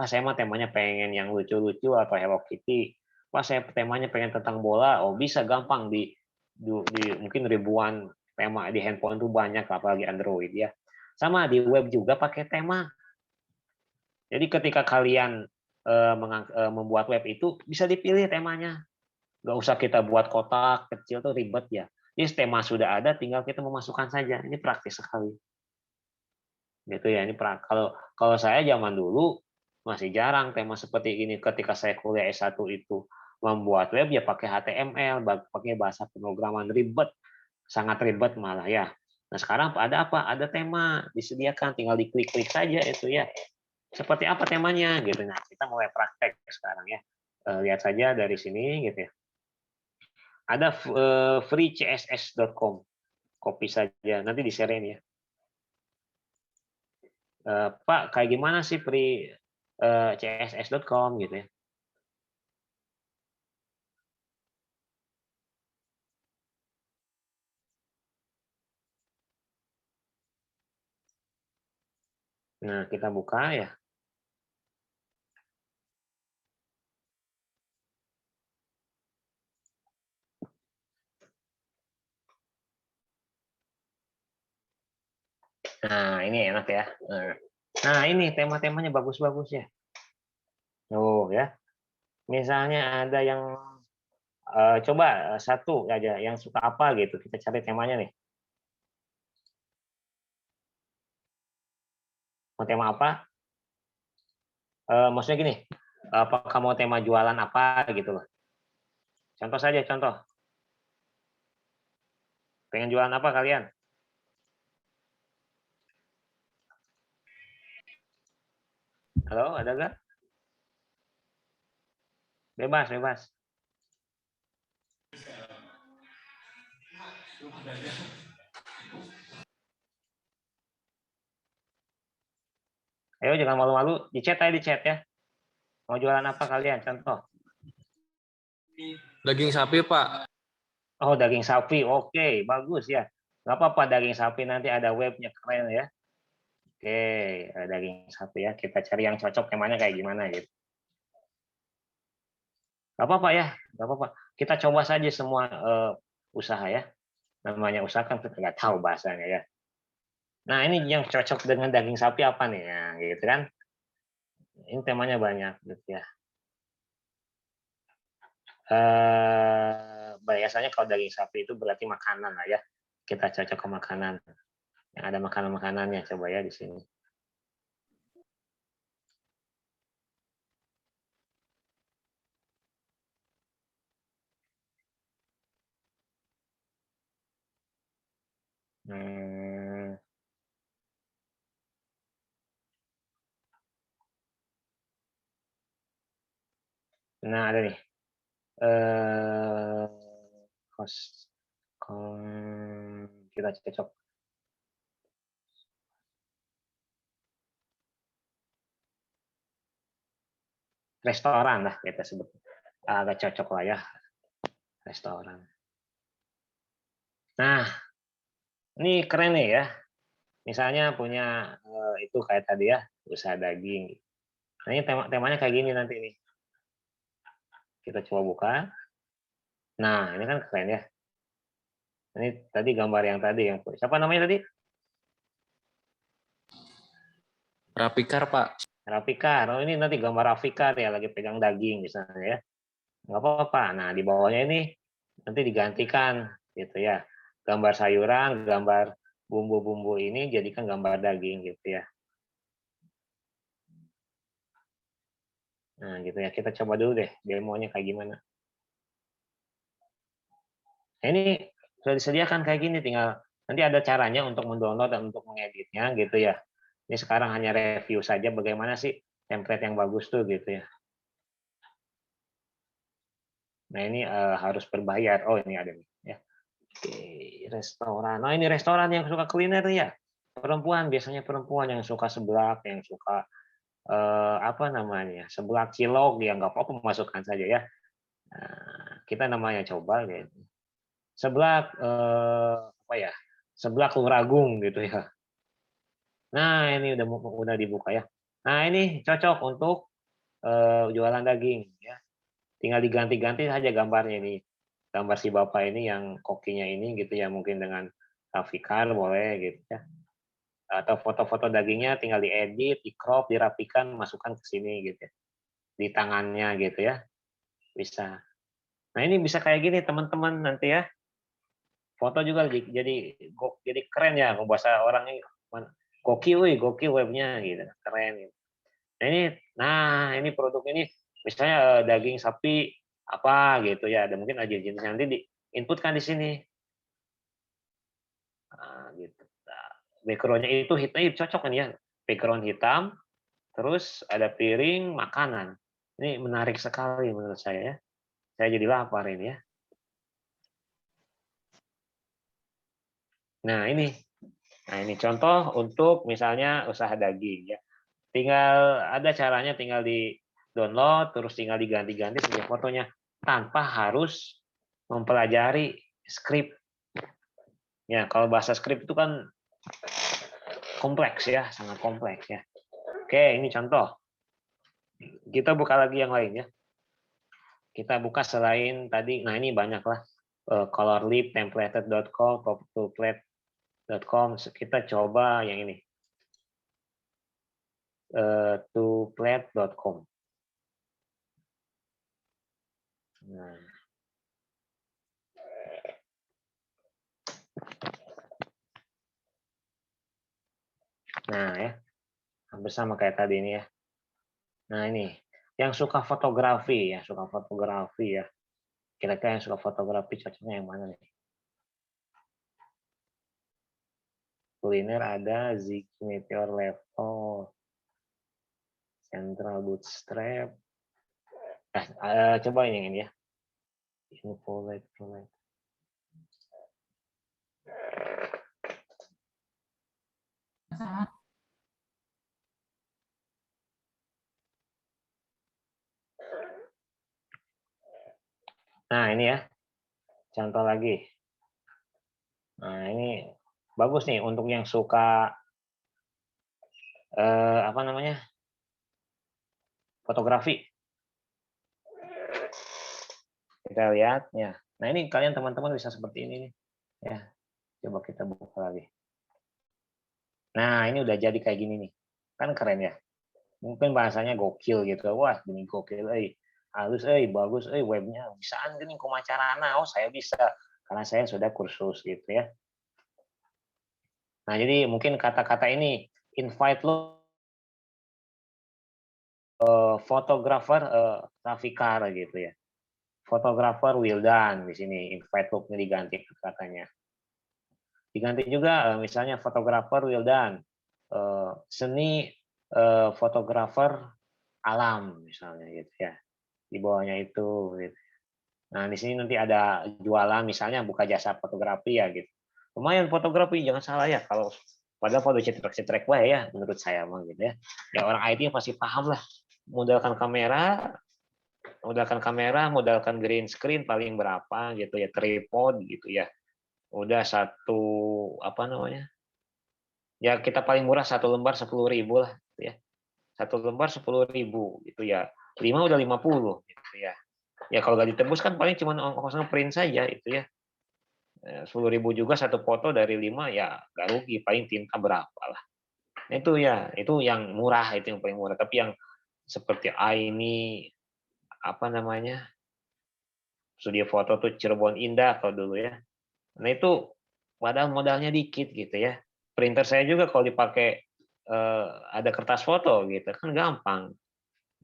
Saya mah temanya pengen yang lucu-lucu atau Hello Kitty. Pak, saya temanya pengen tentang bola. Oh, bisa gampang di mungkin ribuan tema di handphone itu banyak, apalagi Android ya. Sama di web juga pakai tema. Jadi ketika kalian membuat web itu bisa dipilih temanya. Nggak usah kita buat kotak kecil tuh ribet ya. Jadi tema sudah ada, tinggal kita memasukkan saja. Ini praktis sekali. Gitu ya. Ini kalau saya zaman dulu masih jarang tema seperti ini. Ketika saya kuliah S1 itu membuat web ya pakai HTML, pakai bahasa pemrograman ribet, sangat ribet malah ya. Nah sekarang ada apa? Ada tema disediakan, tinggal diklik-klik saja itu ya. Seperti apa temanya gitu. Nah kita mulai praktek sekarang ya. Lihat saja dari sini gitu ya. Ada freecss.com, copy saja, nanti di-share ya. Pak, kayak gimana sih freecss.com gitu ya. Nah, kita buka ya. Nah, ini enak ya. Nah, ini tema-temanya bagus-bagus ya. Oh ya. Misalnya ada yang coba satu aja yang suka apa gitu. Kita cari temanya nih. Mau tema apa? Maksudnya gini, apakah mau tema jualan apa gitu loh. Contoh saja, contoh. Pengen jualan apa kalian? Halo, ada nggak? Bebas, bebas. Ayo jangan malu-malu, di chat aja di chat ya. Mau jualan apa kalian? Contoh. Daging sapi, Pak. Oh, daging sapi. Oke, bagus ya. Nggak apa-apa daging sapi, nanti ada webnya keren ya. Oke, daging sapi ya. Kita cari yang cocok temanya kayak gimana gitu. Nggak apa-apa ya, nggak apa-apa. Kita coba saja semua usaha ya. Namanya usaha kan kita nggak tahu bahasanya ya. Nah, ini yang cocok dengan daging sapi apa nih? Ya, gitu kan. Ini temanya banyak gitu ya. Biasanya kalau daging sapi itu berarti makanan lah ya. Kita cocok ke makanan. Yang ada makanan-makanannya coba ya di sini. Nah, ada nih. Host kita cocok. Restoran lah kita sebut. Agak cocok lah ya. Restoran. Nah, ini keren nih ya. Misalnya punya itu kayak tadi ya, usaha daging. Nah, ini temanya kayak gini nanti nih. Kita coba buka. Nah, ini kan keren ya. Ini tadi gambar yang tadi yang siapa namanya tadi? Rafikar, Pak. Rafikar. Oh, ini nanti gambar Rafikar ya lagi pegang daging misalnya ya. Nggak apa-apa. Nah, di bawahnya ini nanti digantikan gitu ya. Gambar sayuran, gambar bumbu-bumbu ini jadikan gambar daging gitu ya. Nah, gitu ya. Kita coba dulu deh demonya kayak gimana. Nah, ini sudah disediakan kayak gini, tinggal nanti ada caranya untuk mendownload dan untuk mengeditnya gitu ya. Ini sekarang hanya review saja bagaimana sih template yang bagus tuh gitu ya. Nah, ini harus berbayar. Oh, ini ada nih ya. Oke, restoran. Nah, ini restoran yang suka kuliner ya. Perempuan, biasanya perempuan yang suka seblak, yang suka apa namanya? Seblak cilok ya nggak apa-apa masukkan saja ya. Nah, kita namanya coba gitu. Seblak apa ya? Seblak Luragung gitu ya. Nah, ini udah dibuka ya. Nah, ini cocok untuk jualan daging ya. Tinggal diganti-ganti saja gambarnya ini. Gambar si bapak ini yang kokinya ini gitu ya, mungkin dengan Rafikar boleh gitu ya. Atau foto-foto dagingnya tinggal diedit, di-crop, dirapikan, masukkan ke sini gitu ya. Di tangannya gitu ya. Bisa. Nah, ini bisa kayak gini teman-teman nanti ya. Foto juga jadi keren ya, bahasa orangnya gokil webnya gitu. Keren gitu. Nah ini produk ini misalnya daging sapi apa gitu ya, ada mungkin aja jenis nanti di inputkan di sini. Nah, gitu. Nah, background-nya itu hitam, cocok kan ya, background hitam, terus ada piring makanan. Ini menarik sekali menurut saya ya. Saya jadi lapar ini ya. Nah ini contoh untuk misalnya usaha daging ya. Tinggal ada caranya, tinggal di download, terus tinggal diganti-ganti setiap fotonya tanpa harus mempelajari skrip. Ya, kalau bahasa skrip itu kan kompleks ya, sangat kompleks ya. Oke, ini contoh. Kita buka lagi yang lain ya. Kita buka selain tadi, nah ini banyak lah. Colorlib, templated.com, toplate.com. Kita coba yang ini. Toplate.com. Nah ya, hampir sama kayak tadi ini ya. Nah ini, yang suka fotografi ya, Kira-kira yang suka fotografi cocoknya yang mana nih? Kuliner ada Ziki Meteor Level, Central Bootstrap. Coba yang ini ya. Infolight. Nah ini ya, contoh lagi. Nah ini bagus nih untuk yang suka apa namanya, fotografi. Kita lihat ya. Nah ini kalian teman-teman bisa seperti ini nih. Ya, coba kita buka lagi. Nah ini udah jadi kayak gini nih, kan keren ya. Mungkin bahasanya gokil gitu. Wah ini gokil, halus, bagus, webnya bisaan gini kumacarana. Oh saya bisa karena saya sudah kursus gitu ya. Nah jadi mungkin kata-kata ini invite lo fotografer Rafikar gitu ya. Fotografer Wildan di sini invite look-nya diganti katanya. Diganti juga misalnya fotografer Wildan, seni fotografer alam misalnya gitu ya. Di bawahnya itu gitu. Nah, di sini nanti ada jualan misalnya buka jasa fotografi ya gitu. Lumayan fotografi, jangan salah ya kalau padahal foto cetrek-cetrek wae ya menurut saya mah gitu ya. Ya orang IT pasti paham lah. Modalkan modalkan green screen paling berapa gitu ya, tripod gitu ya. Udah satu apa namanya? Ya kita paling murah satu lembar 10.000 lah gitu ya. Satu lembar 10.000 gitu ya. 5 udah 50 gitu ya. Ya kalau nggak ditebus kan paling cuma ongkos print saja itu ya. 10.000 juga satu foto dari 5 ya nggak rugi, paling tinta berapa lah. Itu ya, itu yang murah, itu yang paling murah. Tapi yang seperti ini apa namanya? Studio foto tuh Cirebon Indah kalau dulu ya. Nah itu padahal modalnya dikit gitu ya. Printer saya juga kalau dipakai ada kertas foto gitu kan gampang.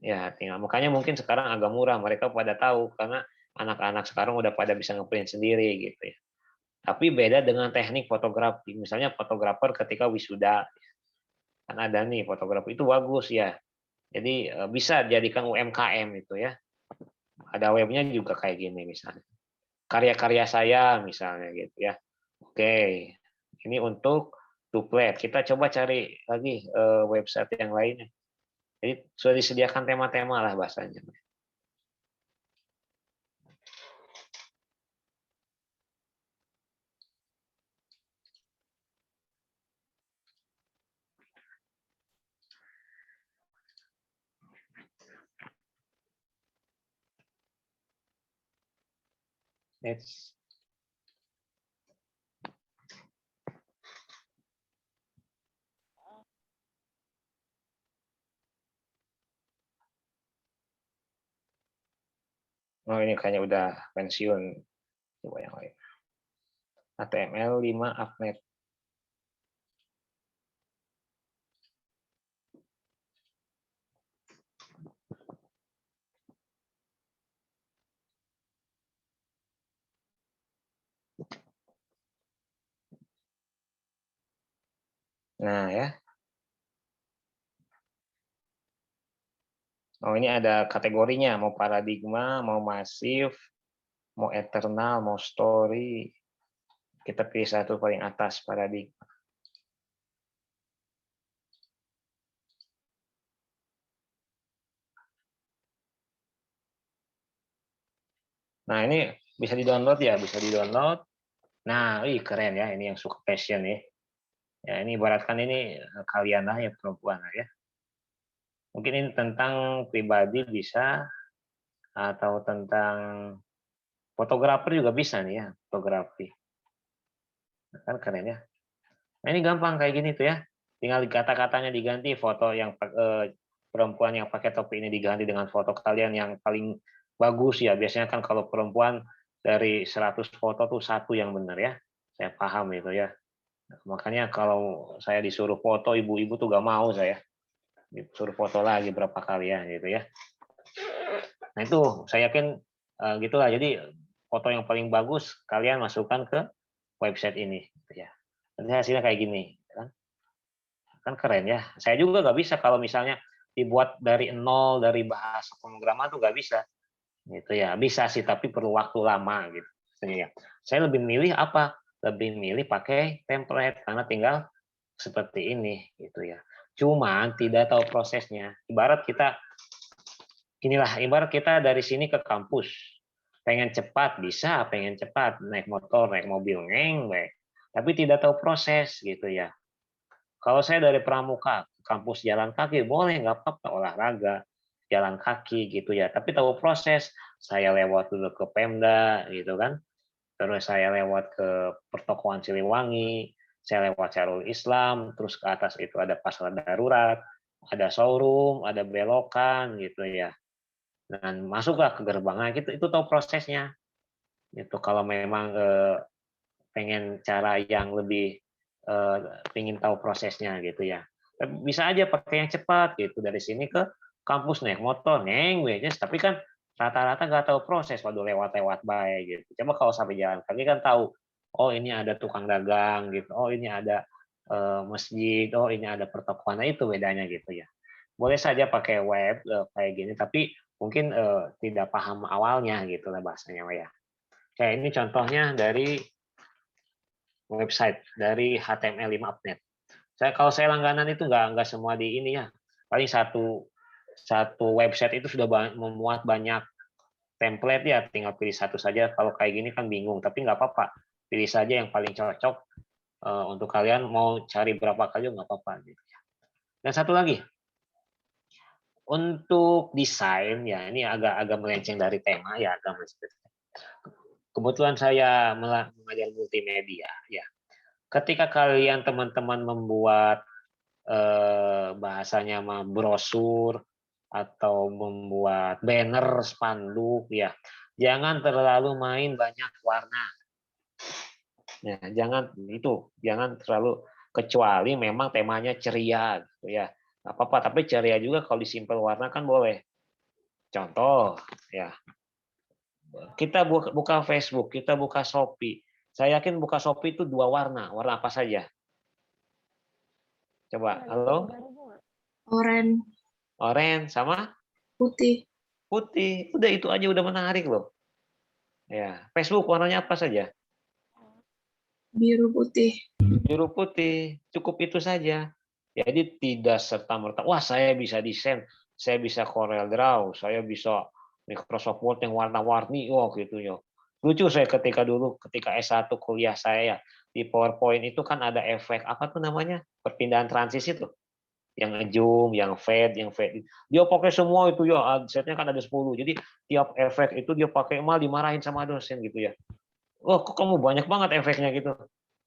Ya tinggal makanya mungkin sekarang agak murah, mereka pada tahu karena anak-anak sekarang udah pada bisa ngeprint sendiri gitu ya. Tapi beda dengan teknik fotografi. Misalnya fotografer ketika wisuda kan ada nih fotografer itu bagus ya. Jadi bisa jadikan UMKM itu ya. Ada webnya juga kayak gini misalnya. karya-karya saya misalnya gitu ya. Oke, ini untuk Duplet. Kita coba cari lagi website yang lainnya. Jadi sudah disediakan tema-tema lah bahasanya. Let's Oh ini kayaknya udah pensiun. Coba yang lain. HTML5 Upnet. Nah ya. Oh ini ada kategorinya, mau paradigma, mau masif, mau eternal, mau story. Kita pilih satu paling atas, paradigma. Nah ini bisa di-download ya, bisa di-download. Nah, keren ya, ini yang suka passion ya. Ya ini ibaratkan ini kalian lah ya perempuan lah ya. Mungkin ini tentang pribadi bisa, atau tentang fotografer juga bisa nih ya, fotografi. Kan keren ya. Nah ini gampang kayak gini tuh ya. Tinggal kata-katanya diganti, foto yang perempuan yang pakai topi ini diganti dengan foto kalian yang paling bagus ya. Biasanya kan kalau perempuan dari 100 foto tuh satu yang benar ya. Saya paham itu ya. Makanya kalau saya disuruh foto, ibu-ibu tuh gak mau saya. Disuruh foto lagi berapa kali ya gitu ya. Nah itu saya yakin gitulah. Jadi foto yang paling bagus kalian masukkan ke website ini gitu ya. Nanti hasilnya kayak gini kan keren ya. Saya juga nggak bisa kalau misalnya dibuat dari nol, dari bahasa pemrograman tuh nggak bisa gitu ya. Bisa sih tapi perlu waktu lama gitu ya. Saya lebih milih apa, lebih milih pakai template karena tinggal seperti ini gitu ya. Cuman tidak tahu prosesnya. Ibarat kita dari sini ke kampus, pengen cepat bisa, pengen cepat naik motor, naik mobil, tapi tidak tahu proses gitu ya. Kalau saya dari Pramuka ke kampus jalan kaki, boleh nggak apa-apa olahraga, jalan kaki gitu ya. Tapi tahu proses, saya lewat dulu ke Pemda gitu kan, terus saya lewat ke pertokoan Siliwangi, saya lewat Syarul Islam, terus ke atas itu ada pasar darurat, ada showroom, ada belokan gitu ya. Dan masuklah ke gerbangnya, itu tahu prosesnya. Itu kalau memang pengen cara yang lebih ingin tahu prosesnya gitu ya. Bisa aja pakai yang cepat gitu dari sini ke kampus naik motor, tapi kan rata-rata nggak tahu proses waduh lewat-lewat baik gitu. Coba kalau sampai jalan kaki kan tahu, oh ini ada tukang dagang gitu, oh ini ada masjid, oh ini ada pertokoan, nah itu bedanya gitu ya. Boleh saja pakai web kayak gini, tapi mungkin tidak paham awalnya gitu lah bahasanya ya. Kayak ini contohnya dari website dari HTML5 Upnet. Kalau saya langganan itu nggak semua di ini ya. Paling satu website itu sudah memuat banyak template ya, tinggal pilih satu saja. Kalau kayak gini kan bingung, tapi nggak apa-apa. Pilih saja yang paling cocok untuk kalian mau cari berapa kali nggak apa-apa. Dan satu lagi, untuk desain ya ini agak melenceng dari tema ya, agak melenceng. Kebetulan saya mengajar multimedia ya. Ketika kalian teman-teman membuat bahasanya brosur atau membuat banner, spanduk ya, jangan terlalu main banyak warna. Ya, jangan terlalu, kecuali memang temanya ceria gitu ya. Nggak apa-apa, tapi ceria juga kalau disimpel warna kan boleh. Contoh ya. Kita buka Facebook, kita buka Shopee. Saya yakin buka Shopee itu 2 warna. Warna apa saja? Coba, halo? Oranye, Oranye sama putih. putih. Udah itu aja udah menarik loh. Ya, Facebook warnanya apa saja? biru putih. Biru putih, cukup itu saja. Jadi tidak serta-merta, wah saya bisa desain, saya bisa Corel Draw, saya bisa Microsoft Word yang warna-warni, oh gitu ya. Lucu saya ketika S1 kuliah saya di PowerPoint itu kan ada efek apa tuh namanya? Perpindahan transisi tuh. Yang zoom, yang fade. Dia pakai semua itu ya, setnya kan ada 10. Jadi tiap efek itu dia pakai, malah dimarahin sama dosen gitu ya. Oh, kok kamu banyak banget efeknya gitu.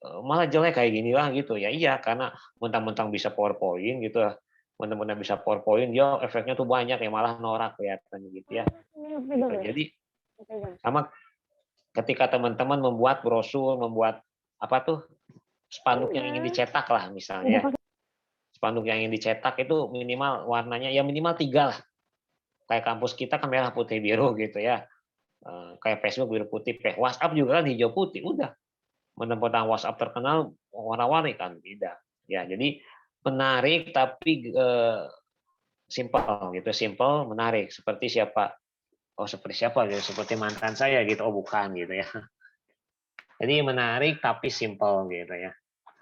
Malah jelek kayak gini lah gitu ya. Iya, karena mentang-mentang bisa PowerPoint gitu ya. Mentang-mentang bisa PowerPoint, dia efeknya tuh banyak ya, malah norak kelihatan gitu ya. Gitu. Jadi sama ketika teman-teman membuat brosur, membuat apa tuh spanduk yang ingin dicetak lah misalnya. Spanduk yang ingin dicetak itu minimal warnanya ya minimal 3 lah. Kayak kampus kita kan merah putih biru gitu ya. Kayak Facebook biru putih, WhatsApp juga kan hijau putih, udah. Mentang-mentang WhatsApp terkenal warna-warni kan tidak. Ya, jadi menarik tapi simpel gitu, simpel menarik. Seperti siapa? Oh, seperti siapa gitu? Seperti mantan saya gitu. Oh, bukan gitu ya. Jadi menarik tapi simpel gitu ya.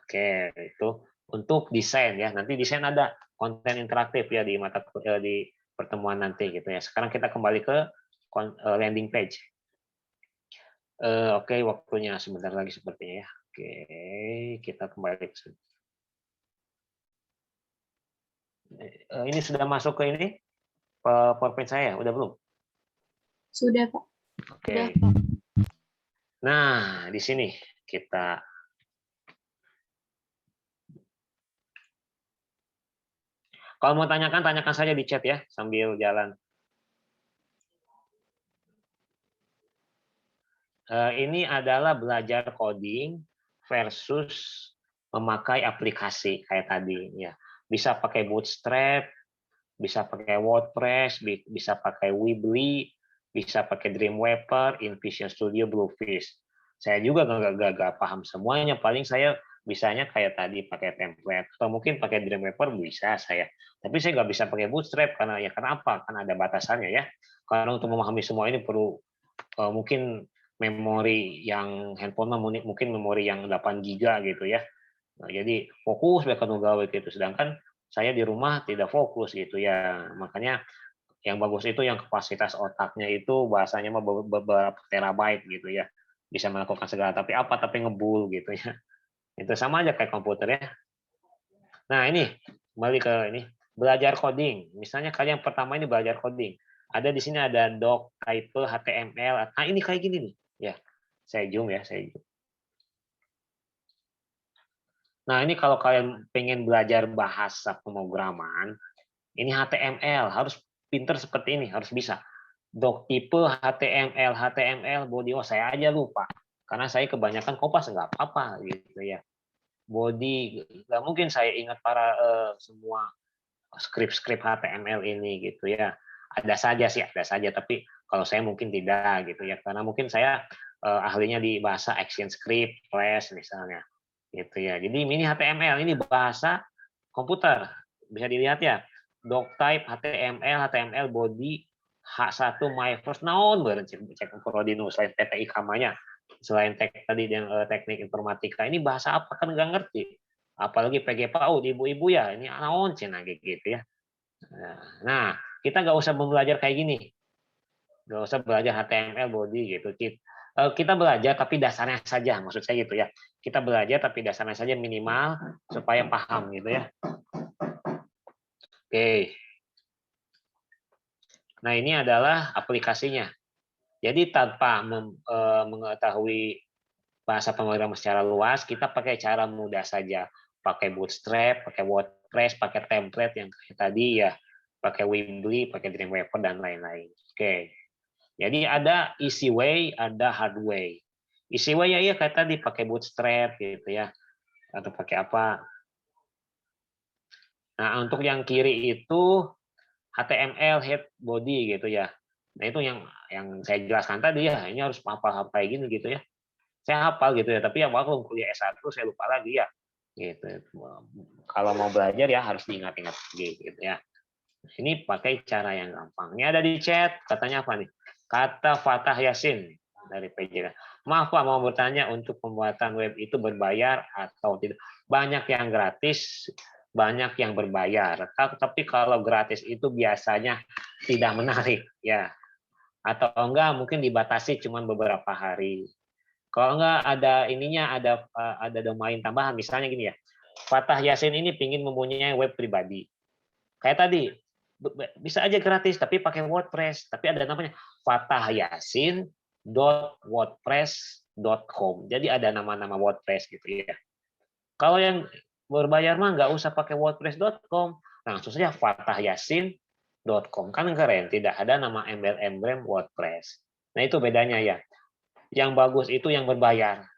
Oke, itu untuk desain ya. Nanti desain ada konten interaktif ya di pertemuan nanti gitu ya. Sekarang kita kembali ke landing page. Oke, waktunya sebentar lagi sepertinya ya. Oke, kita kembali ke sini. Ini sudah masuk ke ini PowerPoint saya, udah belum? Sudah, Pak. Oke. Sudah, Pak. Nah, di sini kita kalau mau tanyakan, tanyakan saja di chat ya sambil jalan. Ini adalah belajar coding versus memakai aplikasi kayak tadi ya. Bisa pakai Bootstrap, bisa pakai WordPress, bisa pakai Weebly, bisa pakai Dreamweaver, InVision Studio, Bluefish. Saya juga nggak paham semuanya. Paling saya bisanya kayak tadi pakai template atau mungkin pakai Dreamweaver bisa saya. Tapi saya nggak bisa pakai Bootstrap karena kenapa? Karena ada batasannya ya. Karena untuk memahami semua ini perlu mungkin memori yang handphone mungkin memori yang 8 giga gitu ya. Nah, jadi fokus mereka gawe gitu. Sedangkan saya di rumah tidak fokus gitu ya. Makanya yang bagus itu yang kapasitas otaknya itu bahasanya mah beberapa terabyte gitu ya. Bisa melakukan segala tapi ngebul gitu ya. Itu sama aja kayak komputer ya. Nah, ini kembali ke ini belajar coding. Misalnya kalian pertama ini belajar coding. Ada di sini ada doc, type, HTML. Nah, ini kayak gini nih. Ya, saya zoom ya, saya zoom. Nah, ini kalau kalian pengen belajar bahasa pemrograman, ini HTML, harus pinter seperti ini, harus bisa. Doc tipe, HTML, body, oh saya aja lupa. Karena saya kebanyakan kopas, nggak apa-apa gitu ya. Body, nggak mungkin saya ingat para semua skrip-skrip HTML ini gitu ya. Ada saja, tapi kalau saya mungkin tidak gitu ya. Karena mungkin saya ahlinya di bahasa ActionScript, Flash misalnya. Gitu ya. Jadi ini HTML, ini bahasa komputer. Bisa dilihat ya. Doctype, HTML body, H1 my first naon cek Prodino selain TTI kamanya. Selain tadi yang teknik informatika, ini bahasa apa kan nggak ngerti. Apalagi PGPAU di ibu-ibu ya, ini naon cina gitu ya. Nah, kita nggak usah belajar kayak gini. Nggak usah belajar HTML body gitu. Kita belajar tapi dasarnya saja, maksud saya gitu ya. Kita belajar tapi dasarnya saja minimal supaya paham gitu ya. Oke. Nah, ini adalah aplikasinya. Jadi tanpa mengetahui bahasa pemrograman secara luas, kita pakai cara mudah saja. Pakai Bootstrap, pakai WordPress, pakai template yang kayak tadi ya. Pakai Weebly, pakai Dreamweaver, dan lain-lain. Oke. Jadi ada easy way, ada hard way. Easy way ya kayak tadi pakai Bootstrap gitu ya. Atau pakai apa. Nah, untuk yang kiri itu HTML head body gitu ya. Nah, itu yang saya jelaskan tadi ya, ini harus hafal kayak gini gitu ya. Saya hafal gitu ya, tapi ya waktu kuliah S1 saya lupa lagi ya. Gitu. Kalau mau belajar ya harus diingat-ingat gitu ya. Ini pakai cara yang gampang. Ini ada di chat, katanya apa nih? Kata Fatah Yasin. dari PJ. Maaf Pak, mau bertanya, untuk pembuatan web itu berbayar atau tidak? Banyak yang gratis, banyak yang berbayar. Tapi kalau gratis itu biasanya tidak menarik, ya. Atau enggak mungkin dibatasi cuma beberapa hari. Kalau enggak ada ininya, ada domain tambahan, misalnya gini ya. Fatah Yasin ini ingin mempunyai web pribadi. Kayak tadi, bisa aja gratis tapi pakai WordPress, tapi ada namanya fatahyasin.wordpress.com. Jadi ada nama-nama WordPress gitu ya. Kalau yang berbayar mah nggak usah pakai wordpress.com, langsung saja fatahyasin.com, kan keren, tidak ada nama embel-embel WordPress. Nah itu bedanya ya. Yang bagus itu yang berbayar.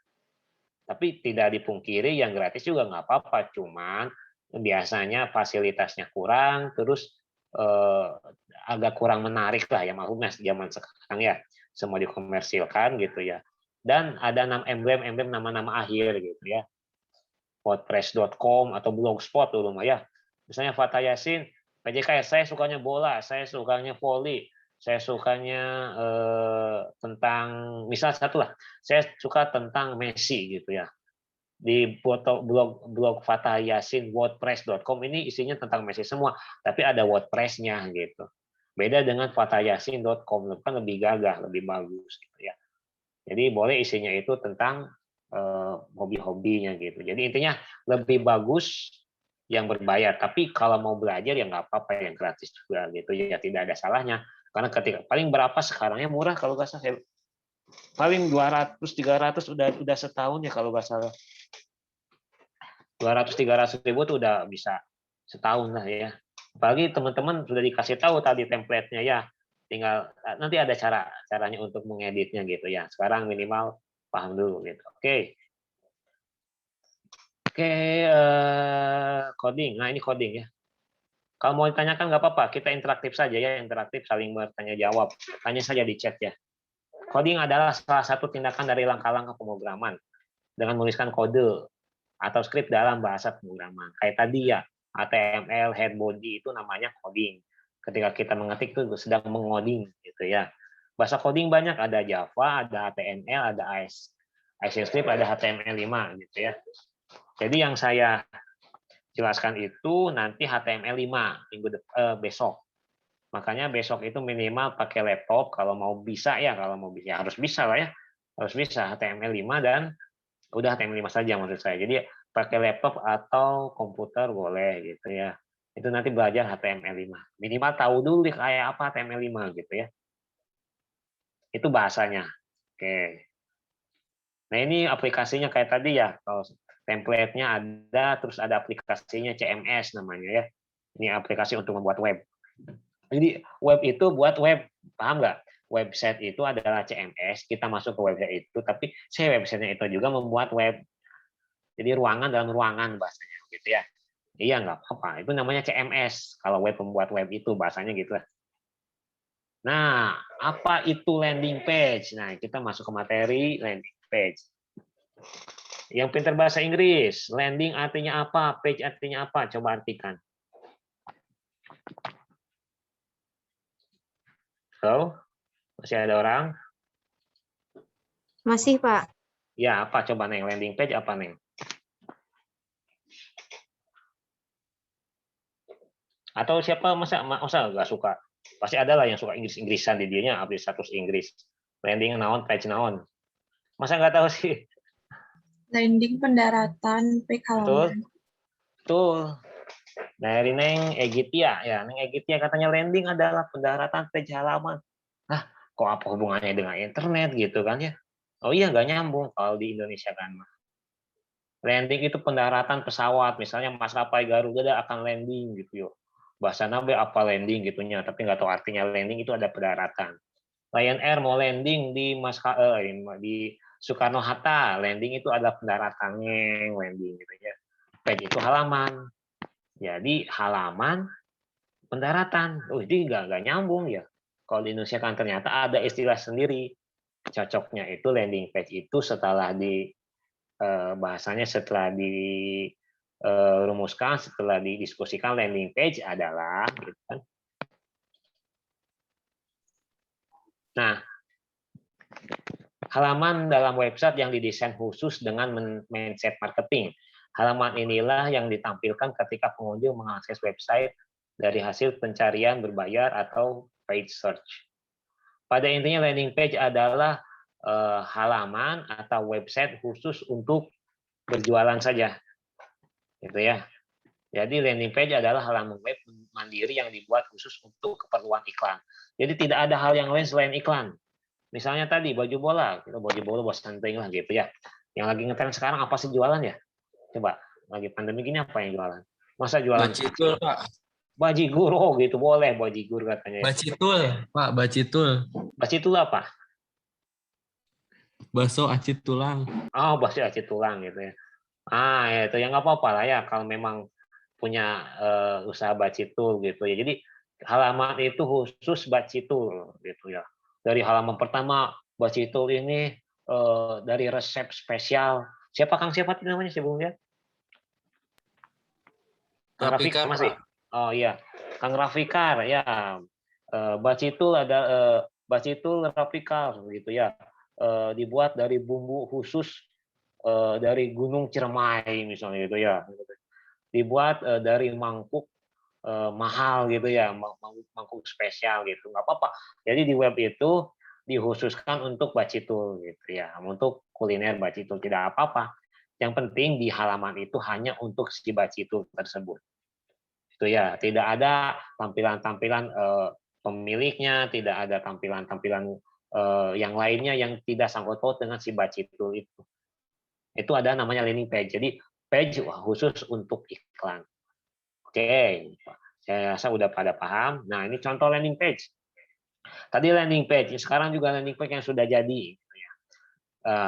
Tapi tidak dipungkiri yang gratis juga nggak apa-apa, cuman biasanya fasilitasnya kurang, terus agak kurang menarik lah ya, maklumnya zaman sekarang ya, semua dikomersilkan gitu ya. Dan ada emblem nama-nama akhir gitu ya. wordpress.com atau blogspot dulu mah ya. Misalnya Fatah Yasin, PJK, saya sukanya bola, saya sukanya voli, saya sukanya tentang, misal satu lah, saya suka tentang Messi gitu ya. Di blog Fatah Yasin wordpress.com ini isinya tentang Messi semua, tapi ada WordPress-nya gitu. Beda dengan fatahyasin.com, kan lebih gagah, lebih bagus gitu ya. Jadi boleh isinya itu tentang hobi-hobinya gitu. Jadi intinya lebih bagus yang berbayar, tapi kalau mau belajar ya nggak apa-apa yang gratis juga gitu ya, tidak ada salahnya. Karena ketika paling berapa sekarangnya murah kalau nggak salah, paling 200-300 udah setahun ya kalau nggak salah. 200-300 ribu tuh udah bisa setahun lah ya. Apalagi teman-teman sudah dikasih tahu tadi template-nya ya, tinggal nanti ada caranya untuk mengeditnya gitu ya. Sekarang minimal paham dulu gitu. Oke, coding. Nah ini coding ya. Kalau mau ditanyakan nggak apa-apa, kita interaktif saja ya, interaktif saling bertanya jawab. Tanya saja di chat ya. Coding adalah salah satu tindakan dari langkah-langkah pemrograman dengan menuliskan kode atau skrip dalam bahasa pemrograman. Kayak tadi ya, HTML, head body itu namanya coding. Ketika kita mengetik itu sedang mengoding gitu ya. Bahasa coding banyak, ada Java, ada HTML, ada ACScript, ada HTML5 gitu ya. Jadi yang saya jelaskan itu nanti HTML5 besok. Makanya besok itu minimal pakai laptop kalau mau bisa ya, harus bisa lah ya. Harus bisa HTML5 dan udah HTML5 saja maksud saya. Jadi pakai laptop atau komputer boleh gitu ya. Itu nanti belajar HTML5. Minimal tahu dulu kayak apa HTML5 gitu ya. Itu bahasanya. Oke. Nah ini aplikasinya kayak tadi ya. Kalau template-nya ada, terus ada aplikasinya CMS namanya ya. Ini aplikasi untuk membuat web. Jadi web itu buat web, paham nggak? Website itu adalah CMS, kita masuk ke website itu, tapi website-nya itu juga membuat web. Jadi ruangan dalam ruangan bahasanya, gitu ya. Iya nggak apa-apa, itu namanya CMS. Kalau web membuat web itu bahasanya gitu lah. Nah, apa itu landing page? Nah, kita masuk ke materi landing page. Yang pintar bahasa Inggris, landing artinya apa? Page artinya apa? Coba artikan. Halo? Masih ada orang? Masih, Pak. Ya, apa coba Neng? Landing page apa Neng? Atau siapa masa nggak suka? Pasti ada lah yang suka Inggris-Inggrisan di dianya, update status Inggris. Landing naon, page naon. Masa nggak tahu sih? Landing pendaratan, page Betul? halaman. Betul. Dari Neng Egitia ya, Neng Egitia katanya landing adalah pendaratan page halaman. Ah, kok apa hubungannya dengan internet gitu kan ya? Oh iya nggak nyambung kalau di Indonesia kan. Landing itu pendaratan pesawat, misalnya maskapai Garuda akan landing gitu yuk. Bahasa nabe apa landing gitunya, tapi nggak tahu artinya landing itu ada pendaratan. Lion Air mau landing di Soekarno Hatta, landing itu ada pendaratannya, landing gitu ya. Page itu halaman. Jadi halaman pendaratan. Oh, ini nggak nyambung ya. Kalau di Indonesia kan ternyata ada istilah sendiri. Cocoknya itu landing page itu setelah bahasanya setelah dirumuskan, setelah didiskusikan, landing page adalah gitu kan. Nah, Halaman dalam website yang didesain khusus dengan mindset marketing. Halaman inilah yang ditampilkan ketika pengunjung mengakses website dari hasil pencarian berbayar atau paid search. Pada intinya landing page adalah halaman atau website khusus untuk berjualan saja. Gitu ya. Jadi landing page adalah halaman web mandiri yang dibuat khusus untuk keperluan iklan. Jadi tidak ada hal yang lain selain iklan. Misalnya tadi baju bola, kita baju bola buat stunting lah gitu ya. Yang lagi ngetren sekarang apa sih jualan ya? Coba lagi pandemi gini apa yang jualan? Masa jualan Bacitul, Pak. bajigur? Oh gitu boleh bajigur katanya. Bacitul, Pak. Bacitul. Bacitul apa? Bakso aci tulang. Oh bakso aci tulang gitu ya. Ya itu yang nggak apa-apa lah ya kalau memang punya usaha bacitul gitu ya. Jadi halaman itu khusus bacitul gitu ya. Dari halaman pertama bacitul ini dari resep spesial. Siapa tuh namanya sebelumnya? Kang Rafikar Rafikar, masih? Pak. Oh iya, Kang Rafikar ya. Bacitul ada bacitul Rafikar gitu ya. Dibuat dari bumbu khusus dari Gunung Ciremai misalnya gitu ya. Dibuat dari mangkuk mahal gitu ya, mangkuk spesial gitu, nggak apa-apa. Jadi di web itu dikhususkan untuk bacitul gitu ya, untuk kuliner bacitul tidak apa-apa. Yang penting di halaman itu hanya untuk si bacitul tersebut. Itu ya, tidak ada tampilan-tampilan pemiliknya, tidak ada tampilan-tampilan yang lainnya yang tidak sangkut paut dengan si bacitul itu. Itu ada namanya landing page. Jadi page khusus untuk iklan. Oke, saya rasa udah pada paham. Nah, ini contoh landing page. Tadi landing page, sekarang juga landing page yang sudah jadi.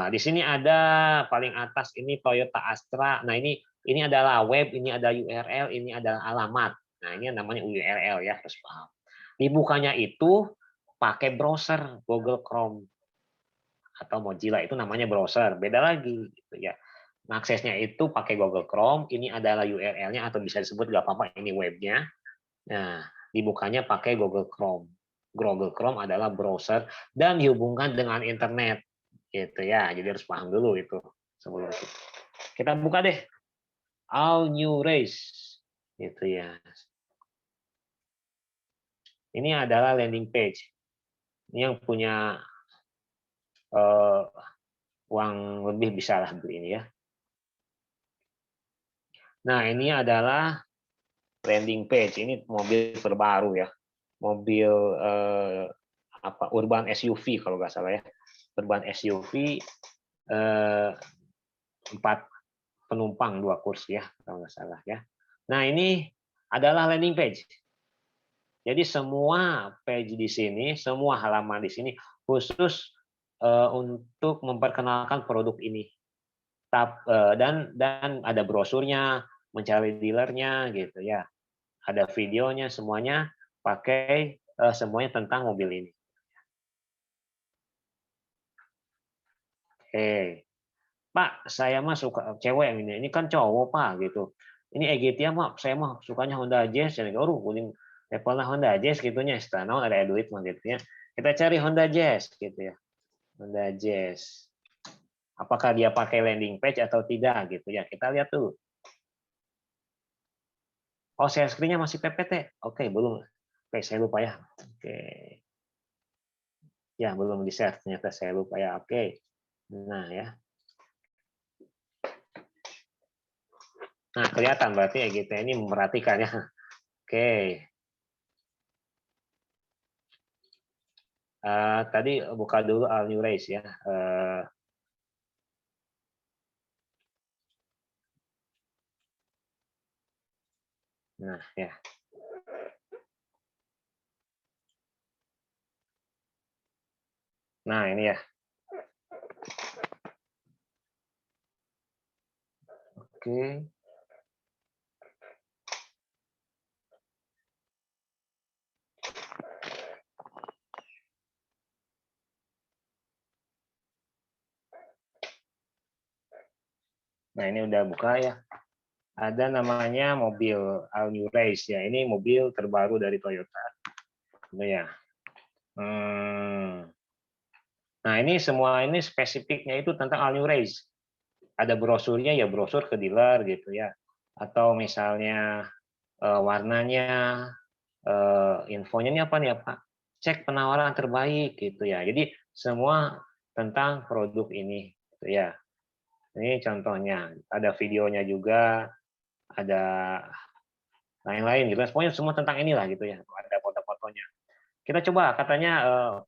Di sini ada paling atas ini Toyota Astra. Nah, ini adalah web, ini ada URL, ini adalah alamat. Nah, ini namanya URL ya, harus paham. Dibukanya itu pakai browser Google Chrome atau Mozilla, itu namanya browser. Beda lagi gitu ya. Aksesnya itu pakai Google Chrome, ini adalah URL-nya atau bisa disebut nggak apa-apa ini webnya. Nah, dibukanya pakai Google Chrome. Google Chrome adalah browser dan dihubungkan dengan internet. Gitu ya. Jadi harus paham dulu itu sebelum itu. Kita buka deh. All New Race. Gitu ya. Ini adalah landing page. Ini yang punya uang lebih bisa lah beli ini ya. Nah, ini adalah landing page. Ini mobil terbaru ya. Mobil urban SUV kalau nggak salah ya. Urban SUV 4 penumpang 2 kursi ya kalau nggak salah ya. Nah, ini adalah landing page. Jadi semua page di sini, semua halaman di sini khusus untuk memperkenalkan produk ini. Dan ada brosurnya, mencari dealernya gitu ya. Ada videonya, semuanya pakai semuanya tentang mobil ini. Pak, saya mah suka cewek yang ini kan cowok Pak gitu. Ini EGT mah saya mah sukanya Honda Jazz ya. Kuning levelnya Honda Jazz gitunya. Setelah ada duit mah gitu ya. Kita cari Honda Jazz gitu ya. Honda Jazz. Apakah dia pakai landing page atau tidak gitu ya. Kita lihat dulu. Oh, share screen-nya masih PPT. Oke, belum. Oke, saya lupa ya. Oke. Ya, belum di-share ternyata saya lupa ya. Oke. Nah, ya. Nah, kelihatan berarti EGT ini memperhatikan ya. Oke. Tadi buka dulu All New Race ya. Nah, ya. Nah, ini ya. Oke. Nah, ini udah buka ya. Ada namanya mobil All New Race ya. Ini mobil terbaru dari Toyota. Gitu ya. Nah, ini semua ini spesifiknya itu tentang All New Race. Ada brosurnya ya brosur ke dealer gitu ya. Atau misalnya warnanya, infonya ini apa nih ya Pak? Cek penawaran terbaik gitu ya. Jadi semua tentang produk ini gitu ya. Ini contohnya, ada videonya juga, ada lain-lain gitu. Pokoknya semua tentang inilah gitu ya. Ada foto-fotonya. Kita coba katanya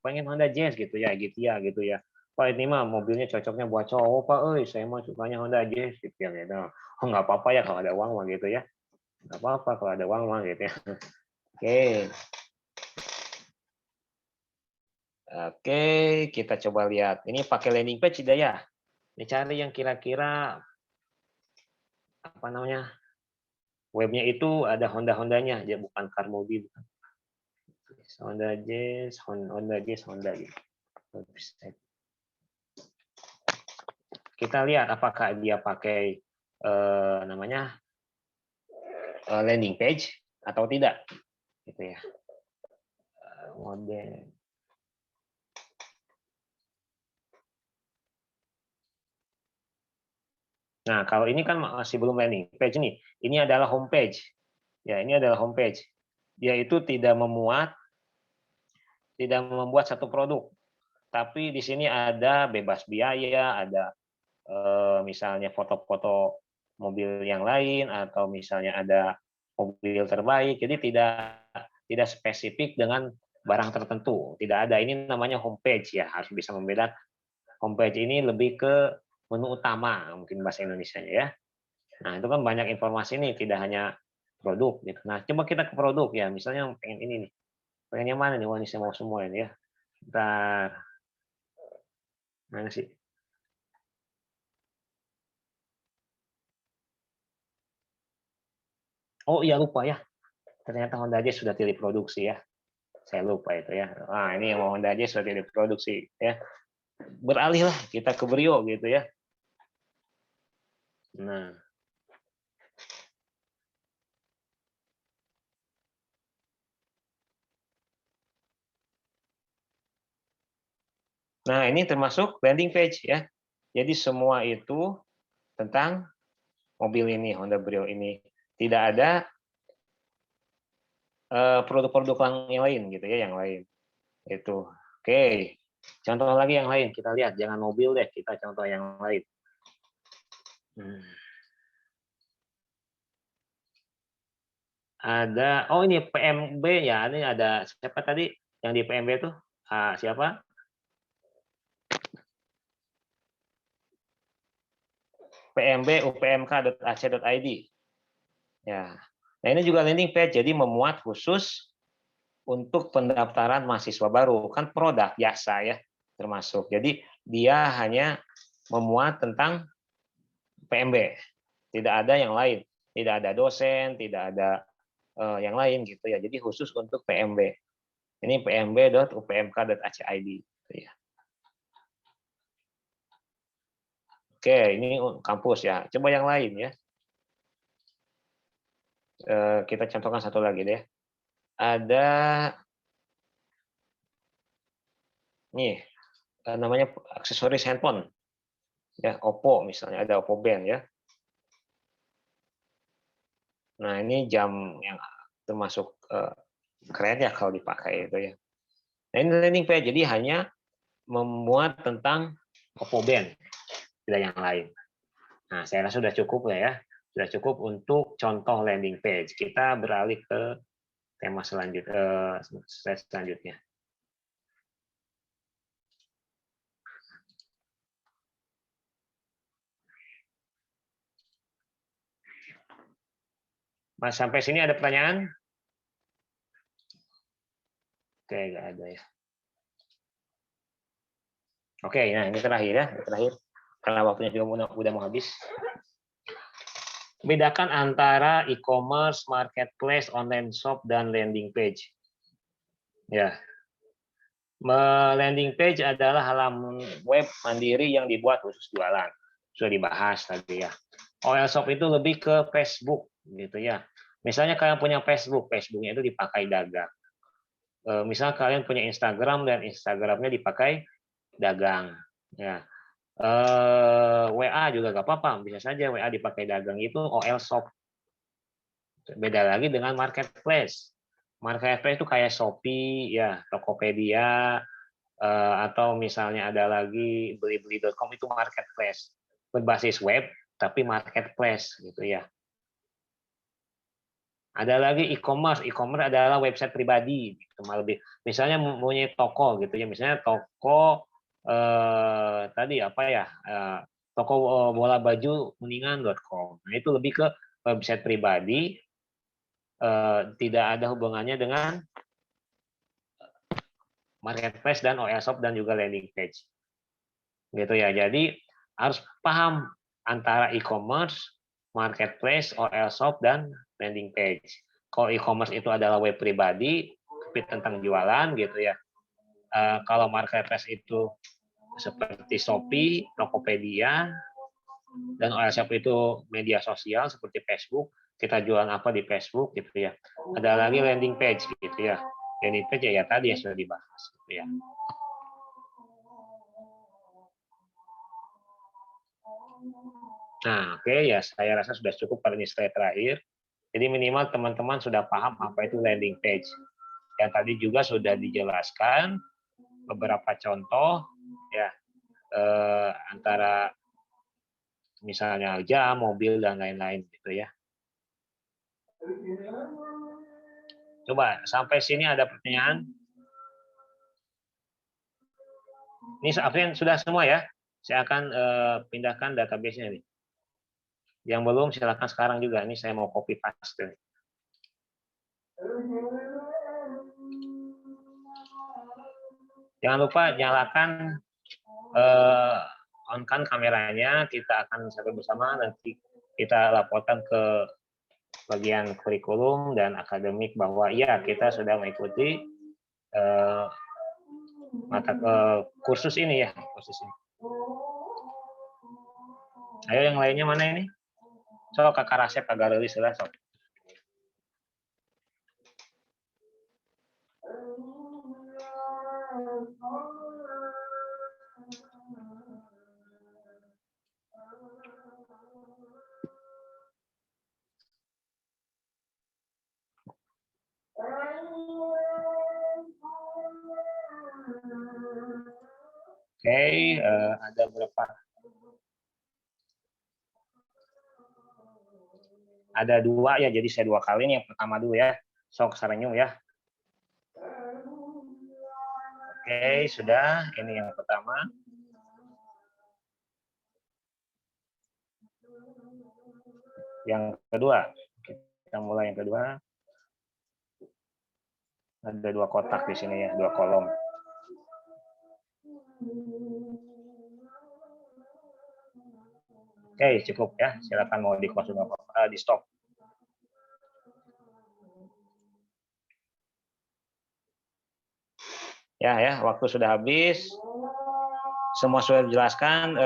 pengen Honda Jazz gitu ya, gitu ya. Pak ini mah mobilnya cocoknya buat cowok Pak, saya mah sukanya Honda Jazz gitu ya. Gitu. Oh nggak apa-apa ya kalau ada uang mah gitu ya. Nggak apa-apa kalau ada uang mah gitu ya. Oke. Oke, kita coba lihat. Ini pakai landing page tidak ya? Ini cari yang kira-kira apa namanya? Webnya itu ada Honda-Hondanya, dia bukan car mobil. Honda Jazz, Honda gitu. Kita lihat apakah dia pakai namanya landing page atau tidak, gitu ya. Model. Nah, kalau ini kan masih belum landing page nih. Ini adalah homepage. Ya, ini adalah homepage. Dia itu tidak membuat satu produk. Tapi di sini ada bebas biaya, ada misalnya foto-foto mobil yang lain atau misalnya ada mobil terbaik. Jadi tidak spesifik dengan barang tertentu. Tidak ada. Ini namanya homepage ya. Harus bisa membedakan. Homepage ini lebih ke menu utama, mungkin bahasa Indonesianya ya. Nah, itu kan banyak informasi nih, tidak hanya produk gitu. Nah, coba kita ke produk ya. Misalnya pengen ini nih. Pengen yang mana nih? Wah, ini saya mau semua ini ya. Bentar. Mana sih? Oh iya lupa ya. Ternyata Honda Jazz sudah tidak produksi ya. Saya lupa itu ya. Ah, ini yang mau Honda Jazz sudah tidak produksi ya. Beralihlah kita ke Brio gitu ya. Nah, ini termasuk landing page ya. Jadi semua itu tentang mobil ini, Honda Brio ini. Tidak ada produk-produk yang lain gitu ya, yang lain. Itu. Oke. Contoh lagi yang lain, kita lihat. Jangan mobil deh, kita contoh yang lain. Ada, oh ini PMB ya, ini ada siapa tadi yang di PMB itu? Siapa? pmb.upmk.ac.id. Ya. Nah, ini juga landing page, jadi memuat khusus untuk pendaftaran mahasiswa baru. Kan produk biasa ya, termasuk. Jadi dia hanya memuat tentang PMB. Tidak ada yang lain. Tidak ada dosen, tidak ada yang lain gitu ya. Jadi khusus untuk PMB. Ini pmb.upmk.ac.id gitu ya. Oke, ini kampus ya. Coba yang lain ya. Kita contohkan satu lagi deh. Ada nih namanya aksesoris handphone. Ya, Oppo misalnya, ada Oppo Band ya. Nah, ini jam yang termasuk keren ya kalau dipakai itu ya. Nah, ini landing page, jadi hanya memuat tentang Oppo Band, tidak yang lain. Nah, saya rasa sudah cukup ya. Sudah cukup untuk contoh landing page. Kita beralih ke tema selanjutnya. Mas, sampai sini ada pertanyaan? Oke, nggak ada ya. Oke, nah ini terakhir ya, terakhir. Karena waktunya juga udah mau habis. Bedakan antara e-commerce, marketplace, online shop, dan landing page. Ya, landing page adalah halaman web mandiri yang dibuat khusus jualan. Sudah dibahas tadi ya. OL shop itu lebih ke Facebook gitu ya. Misalnya kalian punya Facebook, Facebooknya itu dipakai dagang. Misalnya kalian punya Instagram dan Instagramnya dipakai dagang. Ya. WA juga nggak apa-apa, bisa saja WA dipakai dagang, itu OL shop. Beda lagi dengan marketplace. Marketplace itu kayak Shopee, ya, Tokopedia, atau misalnya ada lagi blibli.com, itu marketplace. Berbasis web, tapi marketplace gitu ya. Ada lagi e-commerce. E-commerce adalah website pribadi, gitu, lebih. Misalnya mempunyai toko gitu ya, misalnya toko tadi apa ya, toko bola baju kuningan.com. Nah, itu lebih ke website pribadi, tidak ada hubungannya dengan marketplace dan OL shop dan juga landing page. Gitu ya. Jadi harus paham antara e-commerce, marketplace, OL shop dan landing page. Kalau e-commerce itu adalah web pribadi, tapi tentang jualan gitu ya. Kalau marketplace itu seperti Shopee, Tokopedia, dan OL shop itu media sosial seperti Facebook, kita jualan apa di Facebook gitu ya. Ada lagi landing page gitu ya. Landing page ya tadi yang sudah dibahas gitu ya. Nah, oke ya, saya rasa sudah cukup pada ini slide terakhir. Jadi minimal teman-teman sudah paham apa itu landing page. Yang tadi juga sudah dijelaskan beberapa contoh ya, antara misalnya jam, mobil dan lain-lain gitu ya. Coba sampai sini ada pertanyaan? Ini Afrian sudah semua ya. Saya akan pindahkan database-nya nih. Yang belum silakan sekarang juga. Ini saya mau copy paste. Jangan lupa nyalakan on-kan kameranya. Kita akan sampai bersama, nanti kita laporkan ke bagian kurikulum dan akademik bahwa ya kita sudah mengikuti kursus ini ya, kursus ini. Ayo yang lainnya mana ini? So Kakak Rasep agak rilis lah so. Oke, ada berapa? Ada dua ya, jadi saya dua kali nih. Yang pertama dulu ya, sok saranyu ya. Oke, sudah. Ini yang pertama. Yang kedua, kita mulai yang kedua. Ada dua kotak di sini ya, dua kolom. Oke, cukup ya. Silakan mau di close juga apa, di stop. Ya, waktu sudah habis. Semua sudah dijelaskan.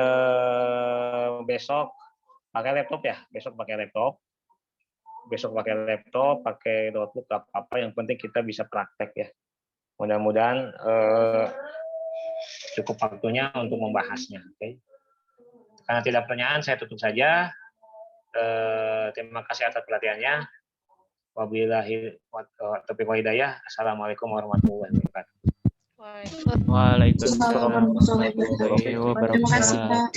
Besok pakai laptop ya. Besok pakai laptop. Pakai notebook, apa-apa. Yang penting kita bisa praktek ya. Mudah-mudahan cukup waktunya untuk membahasnya. Oke. Karena tidak pertanyaan, saya tutup saja. Terima kasih atas perhatiannya. Wabillahi taufiq wal hidayah. Assalamualaikum warahmatullahi wabarakatuh. Waalaikumsalam warahmatullahi Terima kasih, Pak.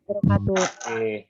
Wabarakatuh. Oke.